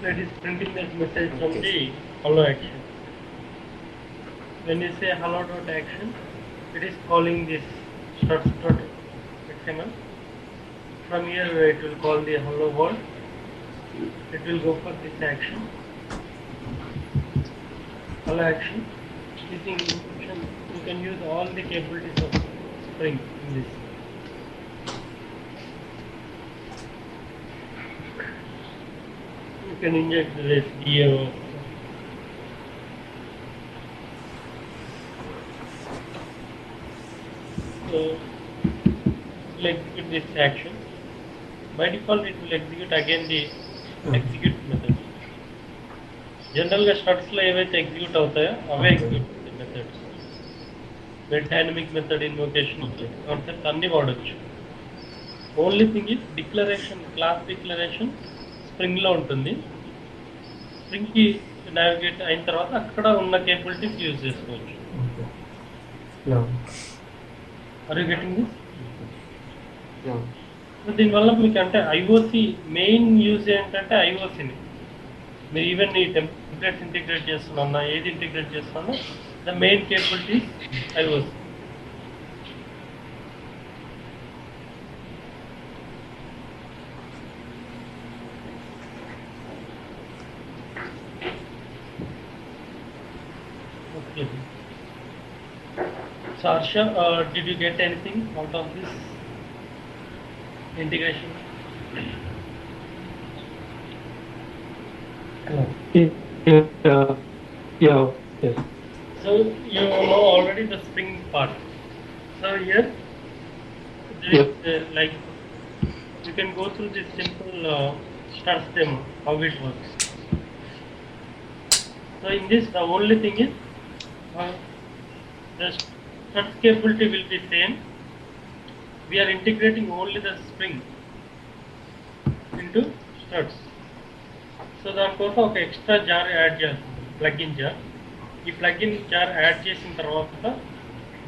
That is printing that message from the hello action. When you say hello.action, it is calling this struts.xml. From here it will call the hello world. It will go for this action. Hello action. Using encryption, you can use all the capabilities of Spring in this. You can inject this DAO. So, it will execute this action. By default, it will execute again the execute method. Generally, struts లో ఏవైతే execute అవుతాయో అవే execute అవుతాయి methods. మీరు dynamic method invocation concept అన్ని వాడచ్చు. Only thing is declaration, class declaration Spring లో ఉంటుంది. స్ప్రింగ్ కి నావిగేట్ అయిన తర్వాత అక్కడ ఉన్న కేపబిలిటీస్ యూజ్ చేసుకోవచ్చు. Yeah. Are you getting this? Yeah. దీనివల్ల మీకు అంటే ఐఓసి మెయిన్ యూజ్ ఏంటంటే ఐఓసిని మీరు ఈవెన్ ఈ టెంప్లెట్స్ ఇంటిగ్రేట్ చేస్తున్నా ఏది ఇంటిగ్రేట్ చేస్తున్నా the main capability IOC. Okay. So Arsha, did you get anything out of this integration? Yeah. Yes. So you know already the Spring part. So here, there is, like you can go through this simple struts demo, how it works. So in this, the only thing is the struts capability will be same. We are integrating only the Spring into struts. So దానికోసం ఒక extra jar add చేస్తుంది, plugin jar. ఈ plugin jar add చేసిన తర్వాత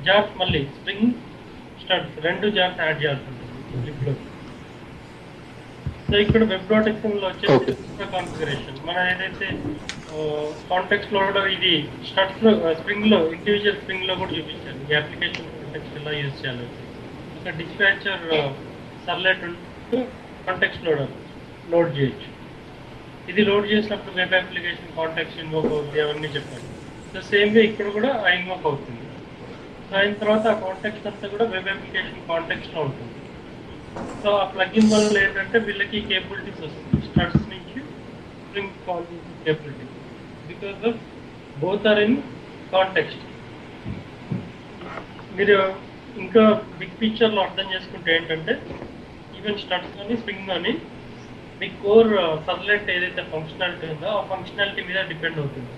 jars మళ్ళీ spring studs రెండు jars add చేస్తుంది లిప్లో. So ఇక్కడ వెబ్.xml వచ్చేసి కాన్ఫిగరేషన్ మన ఏదైతే కాంటెక్స్ట్ లో ఇది స్టడ్స్ లో స్ప్రింగ్ లో ఇండివిజువల్ స్ప్రింగ్ లో కూడా చూపించాను ఈ అప్లికేషన్ కాంటెక్స్ట్ ఎలా యూజ్ చేయాలి. ఒక డిస్పాచర్ సర్లెట్ కాంటెక్స్ట్ లోడ్ చేయొచ్చు. ఇది లోడ్ చేసినప్పుడు వెబ్ అప్లికేషన్ కాంటాక్ట్స్ ఇన్వోక్ అవుతుంది అవన్నీ చెప్పాను. సో సేమ్ వే ఇక్కడ కూడా ఆ ఇన్వోక్ అవుతుంది. సో అయిన తర్వాత ఆ కాంటాక్ట్స్ అంతా కూడా వెబ్ అప్లికేషన్ కాంటాక్ట్స్లో ఉంటుంది. సో ఆ ప్లగిన్ వల్ల ఏంటంటే వీళ్ళకి కేపబిలిటీస్ వస్తుంది స్టడ్స్ నుంచి స్ప్రింగ్ కాల్ చేసే capabilities because of both are in context. మీరు ఇంకా బిగ్ పిక్చర్లో అర్థం చేసుకుంటే ఏంటంటే ఈవెన్ స్టడ్స్ కానీ స్ప్రింగ్ కానీ మీ కోర్ సర్లెట్ ఏదైతే ఫంక్షనాలిటీ ఉందో ఆ ఫంక్షనాలిటీ మీద డిపెండ్ అవుతుంది.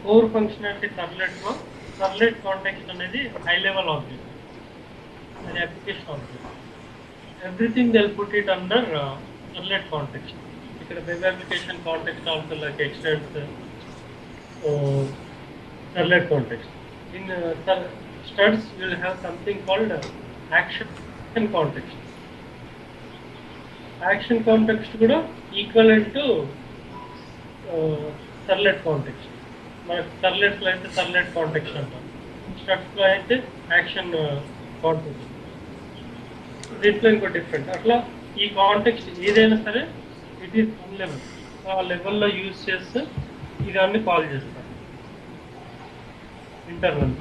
కోర్ ఫంక్షనాలిటీ సర్లెట్లో సర్లెట్ కాంటెక్స్ట్ అనేది హై లెవెల్ ఆబ్జెక్ట్, అది application object. Everything they'll put it under servlet context. ఇక్కడ web application context also like extends servlet context. In studs will have something called action context. Action context కూడా equivalent to సర్లెట్ context. మనకు సర్లెట్స్లో అయితే సర్లెట్ context అంటాం, స్టడ్స్లో అయితే action context. దీంట్లో ఇంకో different. అట్లా ఈ కాంటెక్స్ట్ ఏదైనా సరే ఇట్ ఈస్ వన్ లెవెల్, ఆ లెవెల్లో యూజ్ చేస్తే ఇదాన్ని కాల్ చేస్తారు internal.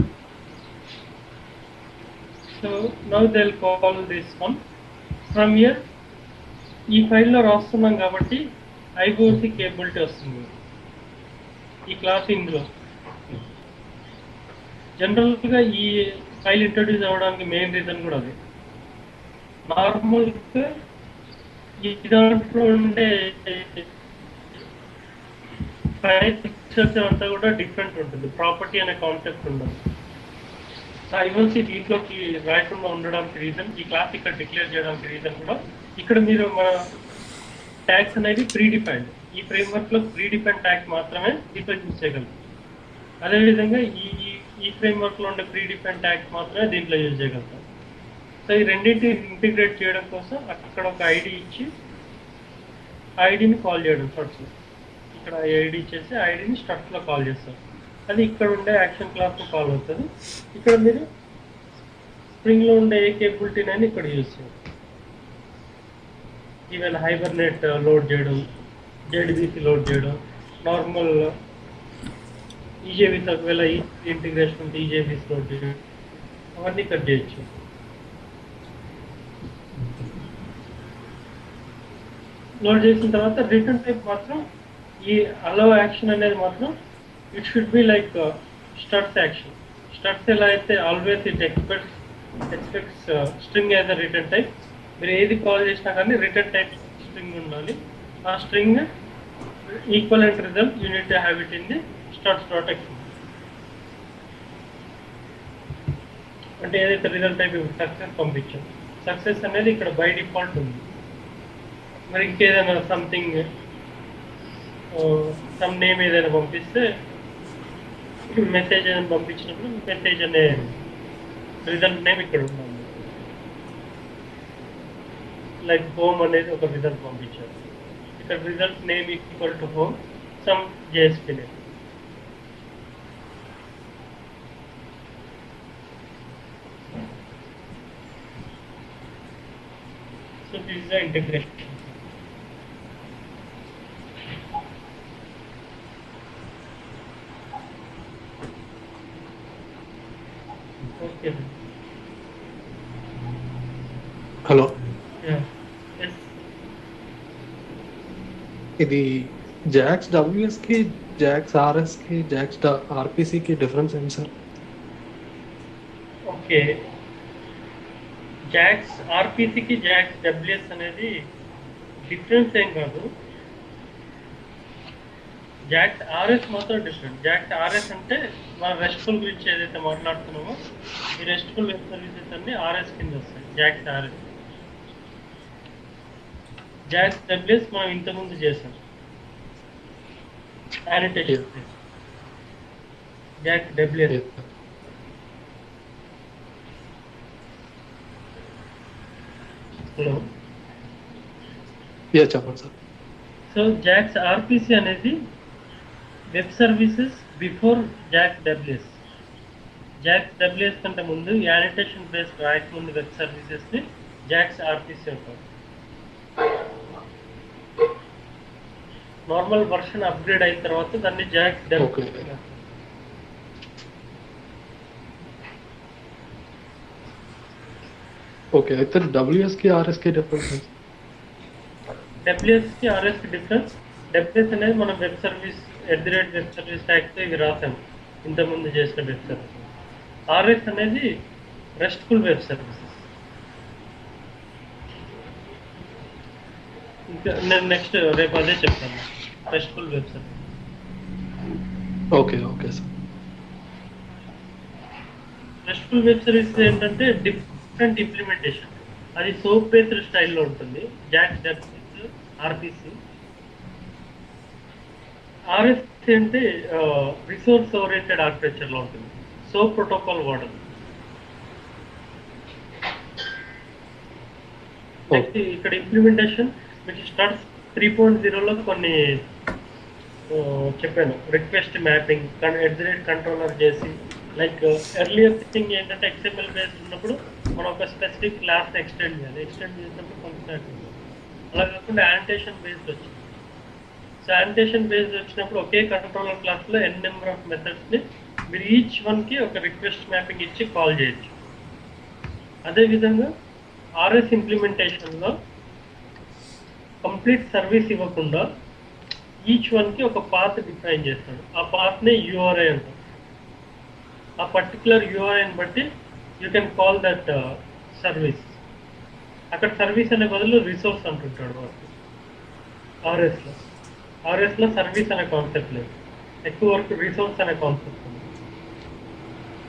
So now they'll call this one from here. ఈ ఫైల్లో రాస్తున్నాం కాబట్టి ఐఓసి కేబిలిటీ వస్తుంది ఈ క్లాస్. ఇందులో జనరల్గా ఈ ఫైల్ ఇంట్రొడ్యూస్ అవ్వడానికి మెయిన్ రీజన్ కూడా అది. నార్మల్గా ఈ దాంట్లో ఉండే ఫైల్ పిక్చర్స్ అంతా కూడా డిఫరెంట్ ఉంటుంది, ప్రాపర్టీ అనే కాన్సెప్ట్ ఉండదు. ఐఓసి దీంట్లోకి రాయకుండా ఉండడానికి రీజన్, ఈ క్లాస్ ఇక్కడ డిక్లేర్ చేయడానికి రీజన్ కూడా ఇక్కడ మీరు మన ట్యాగ్స్ అనేది ప్రీ డిఫైన్డ్, ఈ ఫ్రేమ్వర్క్లో ప్రీ డిఫైన్డ్ ట్యాగ్ మాత్రమే దీంట్లో యూజ్ చేయగలరు. అదేవిధంగా ఈ ఫ్రేమ్వర్క్లో ఉండే ప్రీ డిఫైన్డ్ ట్యాగ్స్ మాత్రమే దీంట్లో యూజ్ చేయగలుగుతాం. సో ఈ రెండింటిని ఇంటిగ్రేట్ చేయడం కోసం అక్కడ ఒక ఐడి ఇచ్చి ఐడిని కాల్ చేయడం స్టడ్స్. ఇక్కడ ఐడి ఇచ్చేసి ఐడిని స్టడ్స్లో కాల్ చేస్తారు. అది ఇక్కడ ఉండే యాక్షన్ క్లాస్లో కాల్ అవుతుంది. ఇక్కడ మీరు స్ప్రింగ్లో ఉండే ఏ కేబిలిటీని అని ఇక్కడ యూజ్ చేయాలి. ఈవెన్ హైబర్నెట్ లోడ్ చేయడం, జెడ్బీసీ లోడ్ చేయడం, నార్మల్ ఈజేబీస్ ఒకవేళ ఇంటిగ్రేషన్ ఉంటే ఈజేబీస్ లోడ్ చేయడం, అవన్నీ ఇక్కడ చేయొచ్చు. లోడ్ చేసిన తర్వాత రిటర్న్ టైప్ మాత్రం ఈ అలో యాక్షన్ అనేది మాత్రం it should be like struts action. Struts ఎలా అయితే always it expects string as a return type. మీరు ఏది కాల్ చేసినా కానీ రిటర్న్ టైప్ స్ట్రింగ్ ఉండాలి. ఆ string equivalent result you need to have it in the struts.action. అంటే ఏదైతే రిజల్ట్ టైప్ సక్సెస్ పంపించాం, సక్సెస్ అనేది ఇక్కడ బై డిఫాల్ట్ ఉంది. మరి ఇంకేదైనా సంథింగ్ సమ్ నేమ్ ఏదైనా పంపిస్తే మెసేజ్ అని పంపించినప్పుడు మెసేజ్ అనే రిజల్ట్ నేమ్ ఇక్కడ ఉండాలి. లైక్ హోమ్ అనేది ఒక రిజల్ట్ పంపించారు, ఇక్కడ result name equal to home some JSP name. So this is the integration. Hello, Yeah. Yes. ఇది జాక్స్ డబ్ల్యూఎస్ కి, జాక్స్ ఆర్ఎస్ కి, జాక్స్ ఆర్పిసి కి డిఫరెన్స్ ఏంటి సార్? ఓకే, జాక్స్ ఆర్పిసికి జాక్స్ డబ్ల్యూఎస్ అనేది డిఫరెన్స్ ఏం కాదు. జాక్స్ ఆర్ఎస్ మాత్రం డిఫరెంట్. జాక్స్ ఆర్ఎస్ అంటే మన రెస్ట్ఫుల్ గురించి ఏదైతే మాట్లాడుతున్నామో ఈ రెస్ట్ఫుల్ వెబ్ సర్వీసెస్ అన్ని ఆర్ఎస్ కింద వస్తాయి. JAX RS. జాక్స్ డబ్ల్యూఎస్ మనం ఇంతకుముందు చేసాం యానిటేషన్. జాక్స్ డబ్ల్యూఎస్ హలో చెప్పండి సార్. సో జాక్స్ ఆర్పిసి అనేది web services before JAX WS. JAX WS కంటే ముందు యానిటేషన్ బేస్డ్ రాయకముందు వెబ్ సర్వీసెస్ని జాక్స్ ఆర్పిసి అంటారు. నార్మల్ వర్షన్ అప్గ్రేడ్ అయిన తర్వాత దాన్ని జాక్స్ డబ్ల్యూఎస్. ఓకే, అయితే డబ్ల్యూఎస్ కి ఆర్ఎస్ కి డిఫరెన్స్? డబ్ల్యూఎస్ కి ఆర్ఎస్ కి డిఫరెన్స్, డబ్ల్యూఎస్ అనేది మనం వెబ్ సర్వీస్ వెబ్ సర్వీస్ ట్యాగ్తో ఇవి రాసాం ఇంతకుముందు చేసిన వెబ్ సర్వీస్. ఆర్ఎస్ అనేది రెస్ట్ఫుల్ వెబ్ సర్వీసెస్. ఇంకా నేను నెక్స్ట్ రేపు అదే చెప్తాను, restful web service. Okay okay sir. Restful web service ఏంటంటే డిఫరెంట్ ఇంప్లిమెంటేషన్. అది సోప్ బేస్డ్ స్టైల్లో ఉంటుంది. JAX WS, RPC. ఆర్ఎస్ అంటే రిసోర్స్ ఓరియంటెడ్ ఆర్కిటెక్చర్లో ఉంటుంది. సోప్ ప్రోటోకాల్ వాడదు. నెక్స్ట్ ఇక్కడ ఇంప్లిమెంటేషన్ మీకు స్టార్ట్స్ 3.0లో కొన్ని చెప్పాను. రిక్వెస్ట్ మ్యాపింగ్, కంట్రోలర్ చేసి, లైక్ ఎర్లియర్ థింగ్ ఏంటంటే XML బేస్డ్ ఉన్నప్పుడు మనం ఒక స్పెసిఫిక్ క్లాస్ ఎక్స్టెండ్ చేయాలి. ఎక్స్టెండ్ చేసినప్పుడు ఫంక్షనాలిటీ. అలా కాకుండా యానిటేషన్ బేస్డ్ వచ్చింది. సో యానిటేషన్ బేస్డ్ వచ్చినప్పుడు ఒకే కంట్రోలర్ క్లాస్లో ఎన్ నెంబర్ ఆఫ్ మెథడ్స్ని మీరు ఈచ్ వన్కి ఒక రిక్వెస్ట్ మ్యాపింగ్ ఇచ్చి కాల్ చేయొచ్చు. అదేవిధంగా ఆర్ఎస్ ఇంప్లిమెంటేషన్లో కంప్లీట్ సర్వీస్ ఇవ్వకుండా ఈచ్ వన్కి ఒక పాత్ డిఫైన్ చేస్తాడు. ఆ పాత్నే యూఆర్ఐ అంటారు. ఆ పర్టికులర్ యూఆర్ఐని బట్టి you can call that service. అక్కడ సర్వీస్ అనే బదులు రిసోర్స్ అంటుంటాడు వాడు. ఆర్ఎస్లో సర్వీస్ అనే కాన్సెప్ట్ లేదు, ఎక్కువ వరకు రిసోర్స్ అనే కాన్సెప్ట్ ఉంది.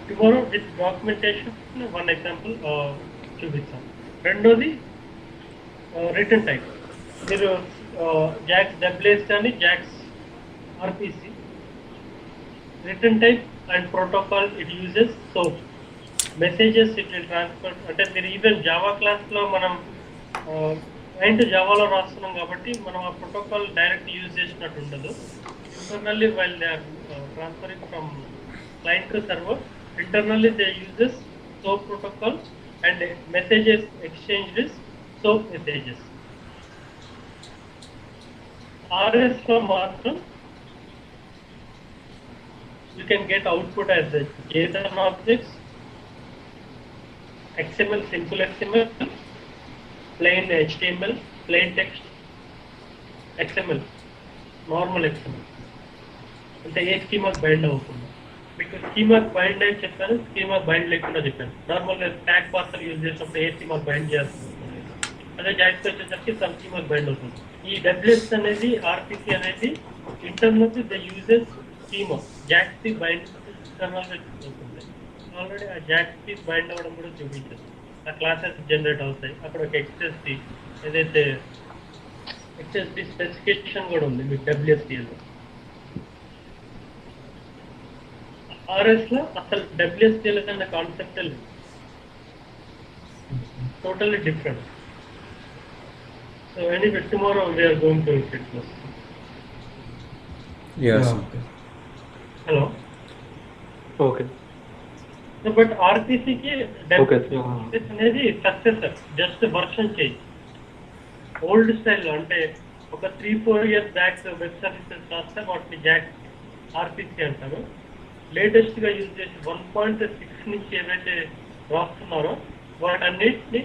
Tomorrow with documentation one example చూపిస్తాను. రెండోది రిటర్న్ టైప్. మీరు జాక్స్ డబ్ల్యూఎస్ కానీ JAX RPC return type and protocol it uses SOAP messages it will transfer. అంటే మీరు ఈవెన్ జావా క్లాస్లో మనం క్లయింట్ జావాలో రాస్తున్నాం కాబట్టి మనం ఆ ప్రోటోకాల్ డైరెక్ట్ యూజ్ చేసినట్టు ఉండదు. Internally while they are transferring from client to server, internally they uses SOAP protocol and messages exchanged is SOAP messages. ఆర్ఎస్లో మాత్రం you can get output as the JSON objects, XML, simple XML, plain HTML, plain text, XML, normal XML. అంటే ఏ స్కీమాకి bind అవ్వకుండా. మీకు స్కీమాకి bind అని చెప్పాను, స్కీమాకి bind లేకుండా చెప్పాను. నార్మల్గా ట్యాగ్ పార్సల్ యూజ్ చేసినప్పుడు ఏ స్కీమాకి బైండ్ చేస్తుంది. అదే జాక్స్ వచ్చేసరికి సమ్ స్కీమాకి బైండ్ అవుతుంది. ఈ డబ్ల్యూఎస్ అనేది ఆర్పిసి అనేది internal the uses schema JAX bind ఇంటర్నల్గా అవుతుంది. ఆల్రెడీ ఆ జాక్స్ బైండ్ అవ్వడం కూడా చూపించదు. ఆ క్లాసెస్ జనరేట్ అవుతాయి. అక్కడ ఒక ఎక్స్ఎస్డి ఏదైతే ఎక్స్ఎస్డి స్పెసిఫికేషన్ కూడా ఉంది మీకు డబ్ల్యూఎస్డిఎల్లో. ఆర్ఎస్లో అసలు డబ్ల్యూఎస్డిఎల్ అనే కాన్సెప్టే లేదు, totally different. So anyway tomorrow we are going to look at this. Yes. Hello. Okay. But ఆర్పిసికి Okay. అనేది successor, just version change. Old స్టైల్లో అంటే ఒక 3-4 years బ్యాక్ వెబ్ సర్వీసెస్ రాస్తే వాటిని జాక్స్ ఆర్పిసి అంటారు. లేటెస్ట్గా యూజ్ చేసి 1.6 నుంచి ఏవైతే రాస్తున్నారో వాటన్నిటిని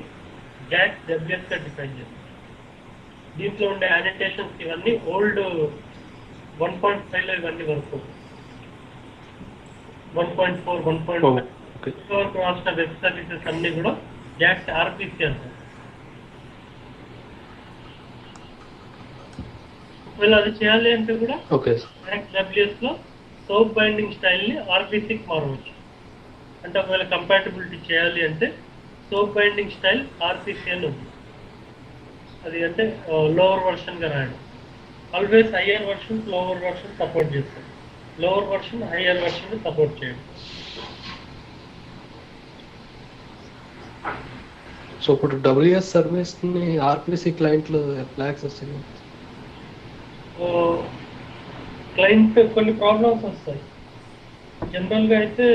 జాక్స్ డబ్ల్యూఎస్గా డిఫైన్ చేస్తారు. దీంట్లో ఉండే యానిటేషన్స్ ఇవన్నీ ఓల్డ్ 1.5లో ఇవన్నీ వరకు 1.4, 1.5 వరకు రాసిన వెబ్ సర్వీసెస్ అన్ని కూడా జాక్స్ ఆర్పిసి అంటారు. ఒకవేళ అది చేయాలి అంటే కూడా జాక్స్ డబ్ల్యూఎస్ లో సోప్ బైండింగ్ స్టైల్ని ఆర్పిసికి మారవచ్చు. అంటే ఒకవేళ కంపాటబిలిటీ చేయాలి అంటే సోప్ బైండింగ్ స్టైల్ ఆర్పిసి అని ఉంది. అది అంటే లోవర్ వర్షన్గా రాయడం. Always higher version lower version support చేస్తుంది, lower version higher version support చేయడం. సో ఇప్పుడు డబ్ల్యూఎస్ సర్వీస్ని ఆర్పిసి క్లయింట్లు ఎట్లా యాక్సెస్ చేయాలి? క్లయింట్ కొన్ని ప్రాబ్లమ్స్ వస్తాయి. జనరల్గా అయితే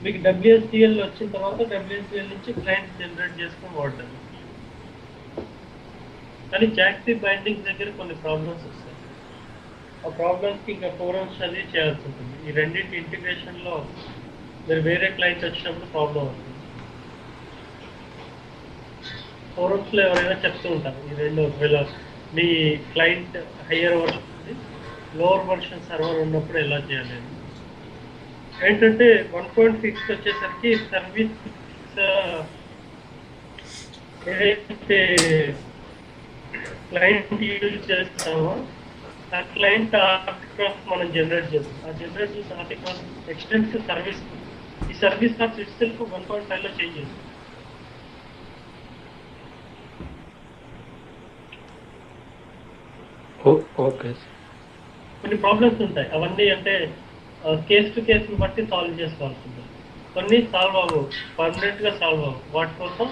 మీకు డబ్ల్యూఎస్డిఎల్ వచ్చిన తర్వాత డబ్ల్యూఎస్డిఎల్ నుంచి క్లయింట్ జనరేట్ చేసుకొని వాడతారు. కానీ జాక్సీ బైండింగ్ దగ్గర కొన్ని ప్రాబ్లమ్స్ వస్తాయి. ఆ ప్రాబ్లమ్స్కి ఇంకా ఫోరమ్స్ అది చేయాల్సి ఉంటుంది. ఈ రెండింటి ఇంటిగ్రేషన్లో మీరు వేరే క్లయింట్ వచ్చినప్పుడు ప్రాబ్లం అవుతుంది. ఫోరమ్స్లో ఎవరైనా చెప్తూ ఉంటారు ఈ రెండు, ఒకవేళ మీ client higher version lower version server ఉన్నప్పుడు ఎలా చేయాలి. ఏంటంటే 1.6 వచ్చేసరికి ఏదైతే క్లయింట్ యూజ్ చేస్తామో ఆ క్లయింట్ ఆర్టికల్స్ మనం జనరేట్ చేస్తాం. ఆ జనరేట్ చేసే ఆర్టికల్స్ ఎక్స్టెన్సివ్ సర్వీస్, ఈ సర్వీస్ కాస్ట్ ఇట్ సెల్ఫ్ 1.5 లో చేంజ్ చేస్తాం. ఓకే. కొన్ని ప్రాబ్లమ్స్ ఉంటాయి, అవన్నీ అంటే కేస్ టు కేసుని బట్టి సాల్వ్ చేసుకోవాల్సి ఉంటుంది. కొన్ని సాల్వ్ అవ్వవు, పర్మనెంట్గా సాల్వ్ అవ్వవు. వాటి కోసం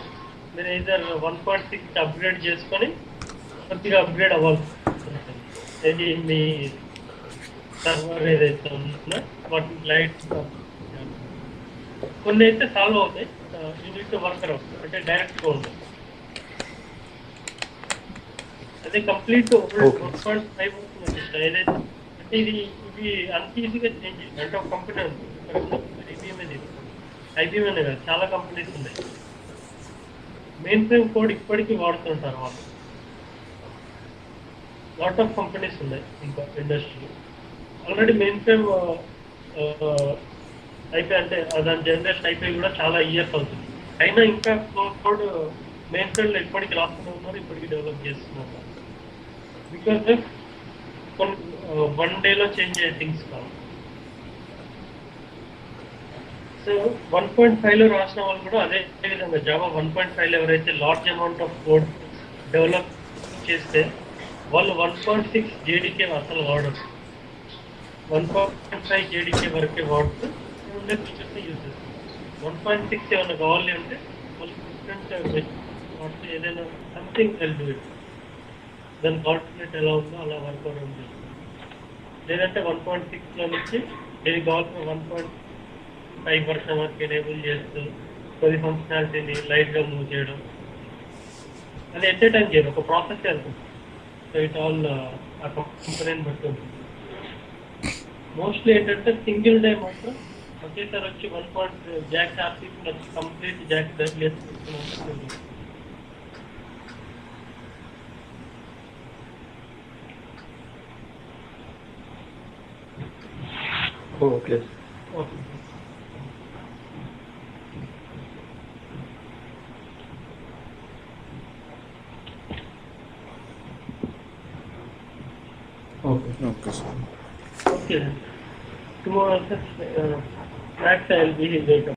మీరు ఏదర్ 1.6 అప్గ్రేడ్ చేసుకొని కొద్దిగా అప్గ్రేడ్ అవ్వాల్సి ఉంటుంది. ఇది మీ సర్వర్ ఏదైతే ఉంటుందో వాటి లైట్. కొన్ని అయితే సాల్వ్ అవుతాయి, యూనిట్ వర్కర్ అవుతుంది, అంటే డైరెక్ట్గా ఉంటుంది. అదే కంప్లీట్ 1.5 ఏదైతే అంటే ఇది అంత ఈజీగా చేంజ్ చేయాలి. అంటే ఒక కంపెనీ ఉంది, ఐబీఎం అనే కాదు, చాలా కంపెనీస్ ఉన్నాయి. మెయిన్ ఫ్రేమ్ కోడ్ ఇప్పటికీ వాడుతుంటారు వాళ్ళు. లాట్ ఆఫ్ కంపెనీస్ ఉన్నాయి ఇంకా ఇండస్ట్రీ. ఆల్రెడీ మెయిన్ ఫ్రేమ్ అయిపోయి, అంటే దాని జనరేషన్ అయిపోయి కూడా చాలా ఇయర్స్ అవుతుంది. అయినా ఇంకా కోడ్ మెయిన్ ఫ్రేమ్లో ఇప్పటికీ రాస్తూనే ఉన్నారు, ఇప్పటికీ డెవలప్ చేస్తున్నారు. బికాస్ కొన్ని 1 డేలో చేంజ్ అయ్యే థింగ్స్ కావు. సో 1.5లో రాసిన వాళ్ళు కూడా అదే విధంగా జావా 1.5లో ఎవరైతే large amount of code develop చేస్తే వాళ్ళు 1.6 జేడీకే అసలు వాడరు. 1.5 జేడీకే వరకే వాడుతూ ఉండే ఫీచర్స్ యూజ్ చేస్తారు. 1.6 ఏమైనా కావాలి అంటే వాళ్ళు డిఫరెంట్ వాడుతూ ఏదైనా సంథింగ్ డూ ఇట్, దాని ఆల్టర్నేట్ ఎలా ఉందో అలా వర్క్ అవడం చేస్తారు. లేదంటే 1.6లో నుంచి దీనికి కావాల్సిన 1.5 వర్షన్ వరకు ఎనేబుల్ చేస్తూ కొద్ది ఫంక్షనాలిటీని లైట్గా మూవ్ చేయడం, అది ఎట్ ఏ టైం చేయరు, ఒక ప్రాసెస్ వెళ్తుంది. సో ఇట్ ఆల్ ఆ కంపెనీని బట్టి ఉంటుంది. మోస్ట్లీ ఏంటంటే సింగిల్ డే మాత్రం ఒకేసారి వచ్చి 1. జాక్స్ ఆర్సీపీ వచ్చి కంప్లీట్ జాక్స్ డబ్ల్యూఎస్ తీసుకుని. Okay. Okay. Okay sir. Okay. Tomorrow, max I will be here.